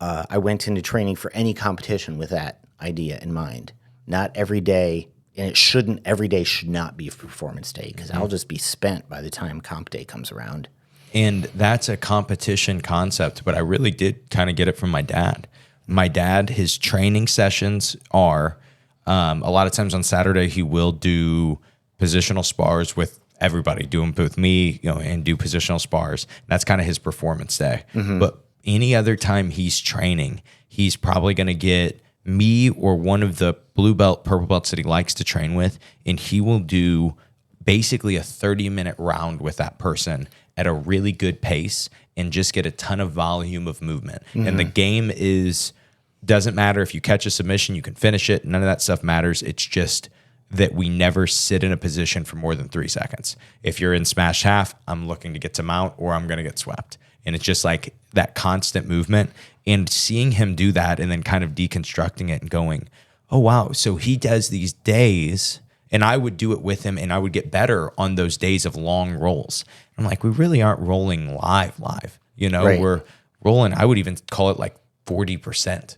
Speaker 5: I went into training for any competition with that idea in mind. Not every day, and every day should not be a performance day because I'll just be spent by the time comp day comes around.
Speaker 4: And that's a competition concept, but I really did kind of get it from my dad. My dad, his training sessions are, a lot of times on Saturday, he will do positional spars with everybody, do them with me, and do positional spars. That's kind of his performance day. But any other time he's training, he's probably going to get me or one of the blue belt, purple belts that he likes to train with, and he will do basically a 30-minute round with that person at a really good pace and just get a ton of volume of movement. And the game doesn't matter if you catch a submission, you can finish it. None of that stuff matters. It's just that we never sit in a position for more than 3 seconds. If you're in smash half, I'm looking to get to mount or I'm going to get swept. And it's just that constant movement, and seeing him do that and then kind of deconstructing it and going, oh, wow. So he does these days, and I would do it with him, and I would get better on those days of long rolls. I'm like, we really aren't rolling live.
Speaker 5: Right.
Speaker 4: We're rolling, I would even call it like 40%,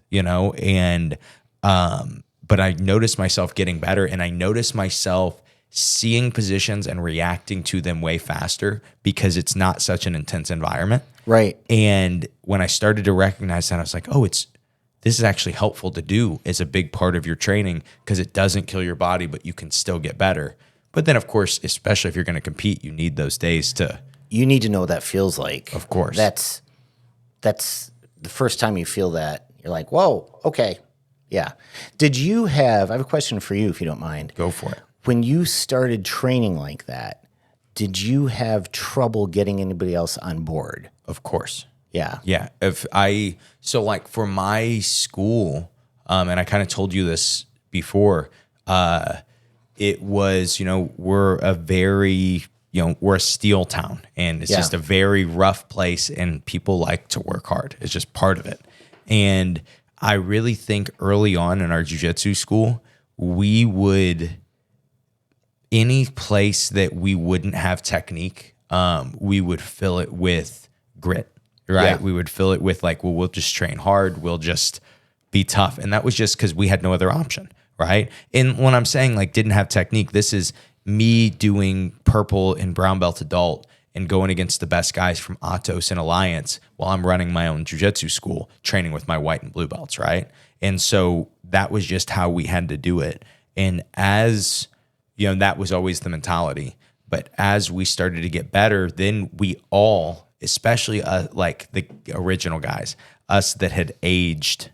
Speaker 4: and but I noticed myself getting better, and I noticed myself seeing positions and reacting to them way faster because it's not such an intense environment.
Speaker 5: Right.
Speaker 4: And when I started to recognize that, I was like, oh, this is actually helpful to do as a big part of your training because it doesn't kill your body, but you can still get better. But then, of course, especially if you're going to compete, you need those days to.
Speaker 5: You need to know what that feels like.
Speaker 4: Of course.
Speaker 5: That's the first time you feel that. You're like, whoa, okay. Yeah. I have a question for you, if you don't mind.
Speaker 4: Go for it.
Speaker 5: When you started training like that, did you have trouble getting anybody else on board?
Speaker 4: Of course.
Speaker 5: Yeah.
Speaker 4: Yeah. So like for my school, and I kind of told you this before, it was, we're a very, we're a steel town, and it's just a very rough place, and people like to work hard. It's just part of it. And I really think early on in our jiu-jitsu school, any place that we wouldn't have technique, we would fill it with grit, right?
Speaker 5: Yeah.
Speaker 4: We would fill it with like, well, we'll just train hard. We'll just be tough. And that was just because we had no other option, right? And when I'm saying like didn't have technique, this is me doing purple and brown belt adult and going against the best guys from Atos and Alliance while I'm running my own jiu-jitsu school, training with my white and blue belts, right? And so that was just how we had to do it. And as that was always the mentality. But as we started to get better, then we all, especially like the original guys, us that had aged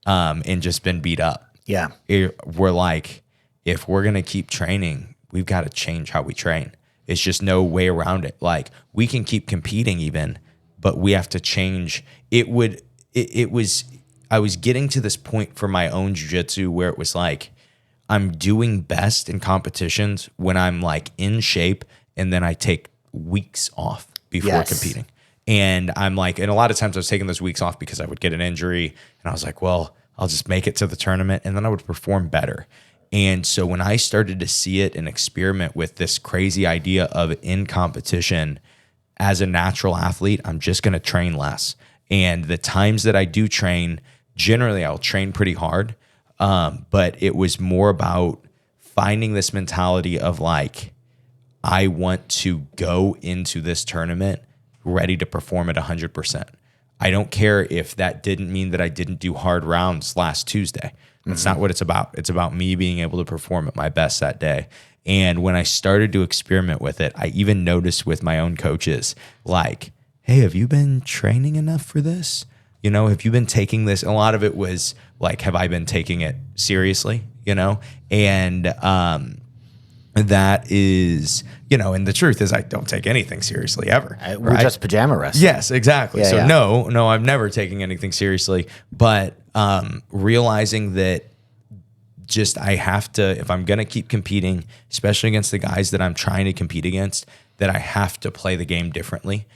Speaker 4: and just been beat up, we're like, if we're going to keep training, we've got to change how we train. It's just no way around it. Like we can keep competing even, but we have to change. I was getting to this point for my own jiu-jitsu where it was like, I'm doing best in competitions when I'm like in shape, and then I take weeks off before competing. And I'm like, and a lot of times I was taking those weeks off because I would get an injury, and I was like, well, I'll just make it to the tournament, and then I would perform better. And so when I started to see it and experiment with this crazy idea of in competition as a natural athlete, I'm just going to train less. And the times that I do train, generally I'll train pretty hard. But it was more about finding this mentality of like, I want to go into this tournament ready to perform at 100%. I don't care if that didn't mean that I didn't do hard rounds last Tuesday. That's not what it's about. It's about me being able to perform at my best that day. And when I started to experiment with it, I even noticed with my own coaches, like, hey, have you been training enough for this? Have you been taking this? A lot of it was like, have I been taking it seriously? And that is, and the truth is I don't take anything seriously ever.
Speaker 5: We're just pajama wrestling.
Speaker 4: Yes, exactly.
Speaker 5: Yeah,
Speaker 4: no, I'm never taking anything seriously, but realizing that just I have to, if I'm going to keep competing, especially against the guys that I'm trying to compete against, that I have to play the game differently.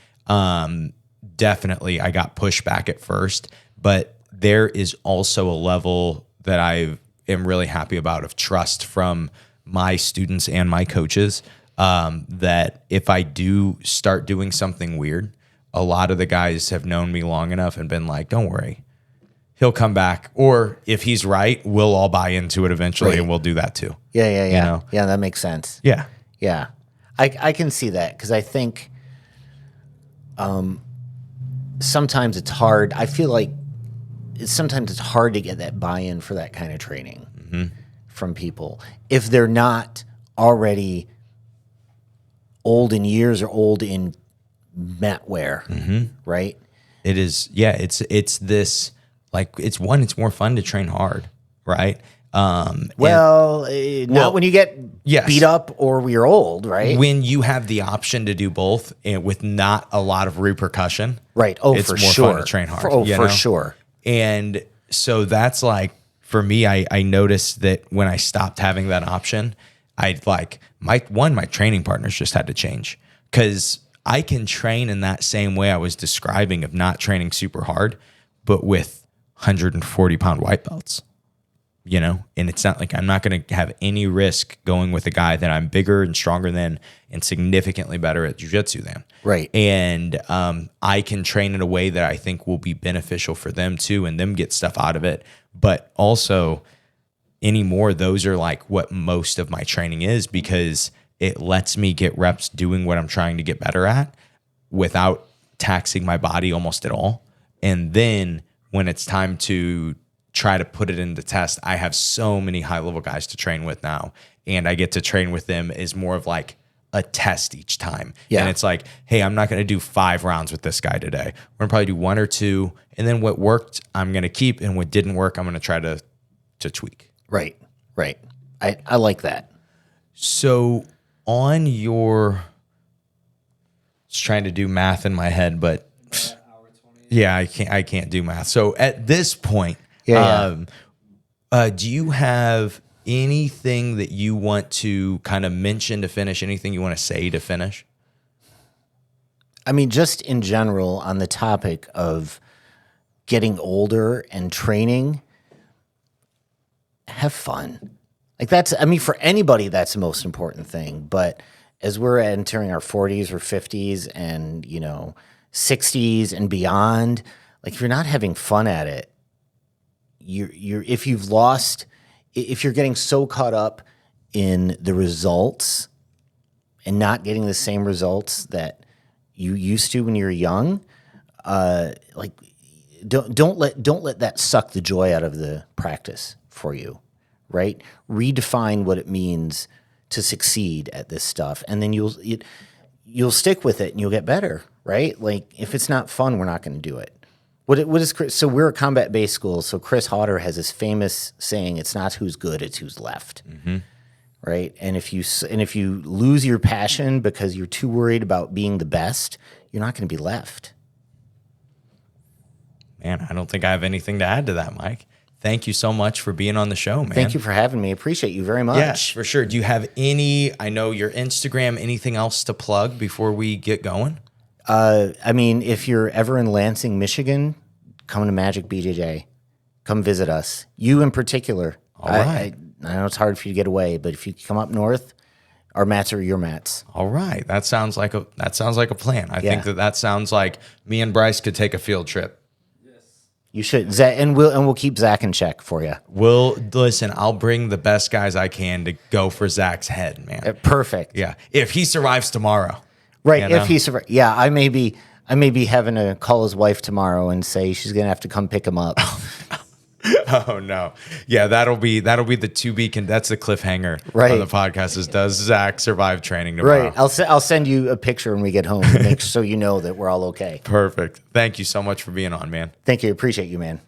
Speaker 4: Definitely I got pushback at first, but there is also a level that I am really happy about of trust from my students and my coaches, that if I do start doing something weird, a lot of the guys have known me long enough and been like, don't worry, he'll come back. Or if he's right, we'll all buy into it eventually, and we'll do that too.
Speaker 5: Yeah, that makes sense.
Speaker 4: Yeah.
Speaker 5: I can see that because I think sometimes it's hard. I feel like sometimes it's hard to get that buy-in for that kind of training from people if they're not already old in years or old in mat wear, right?
Speaker 4: It is. Yeah, it's this like it's more fun to train hard, right?
Speaker 5: Not when you get beat up or you're old, right?
Speaker 4: When you have the option to do both and with not a lot of repercussion,
Speaker 5: right? Oh,
Speaker 4: it's
Speaker 5: for
Speaker 4: more
Speaker 5: sure.
Speaker 4: fun to train hard.
Speaker 5: For sure.
Speaker 4: And so that's like for me, I noticed that when I stopped having that option, I'd like my training partners just had to change because I can train in that same way I was describing of not training super hard, but with 140 pound white belts, you know, and it's not like I'm not going to have any risk going with a guy that I'm bigger and stronger than and significantly better at jiu-jitsu than.
Speaker 5: Right.
Speaker 4: And I can train in a way that I think will be beneficial for them too, and them get stuff out of it. But also anymore, those are like what most of my training is, because it lets me get reps doing what I'm trying to get better at without taxing my body almost at all. And then when it's time to try to put it into test, I have so many high level guys to train with now. And I get to train with them as more of like a test each time.
Speaker 5: Yeah.
Speaker 4: And it's like, hey, I'm not going to do 5 rounds with this guy today. We're going to probably do 1 or 2. And then what worked, I'm going to keep. And what didn't work, I'm going to try to tweak.
Speaker 5: Right. Right. I like that.
Speaker 4: So on your, just trying to do math in my head, but yeah, I can't do math. So at this point, do you have anything that you want to kind of mention to finish? Anything you want to say to finish?
Speaker 5: I mean, just in general on the topic of getting older and training, have fun. Like that's, I mean, for anybody, that's the most important thing. But as we're entering our 40s or 50s and, you know, 60s and beyond, like if you're not having fun at it, if you're getting so caught up in the results and not getting the same results that you used to when you were young, like don't let that suck the joy out of the practice for you. Right? Redefine what it means to succeed at this stuff, and then you'll stick with it and you'll get better. Right? Like if it's not fun, we're not going to do it. What is Chris? So we're a combat-based school. So Chris Hodder has this famous saying: "It's not who's good, it's who's left." Mm-hmm. Right? And if you lose your passion because you're too worried about being the best, you're not going to be left.
Speaker 4: Man, I don't think I have anything to add to that, Mike. Thank you so much for being on the show, man.
Speaker 5: Thank you for having me. Appreciate you very much.
Speaker 4: Yes, for sure. Do you have I know your Instagram, anything else to plug before we get going?
Speaker 5: I mean, if you're ever in Lansing, Michigan, come to Magic BJJ. Come visit us. You in particular.
Speaker 4: All right.
Speaker 5: I know it's hard for you to get away, but if you come up north, our mats are your mats.
Speaker 4: All right. That sounds like a plan. I think that sounds like me and Bryce could take a field trip.
Speaker 5: You should, Zach, and we'll keep Zach in check for you.
Speaker 4: Listen. I'll bring the best guys I can to go for Zach's head, man.
Speaker 5: Perfect.
Speaker 4: Yeah, if he survives tomorrow,
Speaker 5: right?
Speaker 4: You know?
Speaker 5: If he survives, yeah. I may be having to call his wife tomorrow and say she's gonna have to come pick him up.
Speaker 4: Oh no, yeah, that'll be the to be. That's the cliffhanger on the podcast. Is does Zach survive training tomorrow?
Speaker 5: Right. I'll send you a picture when we get home, to make so you know that we're all okay.
Speaker 4: Perfect. Thank you so much for being on, man.
Speaker 5: Thank you. Appreciate you, man.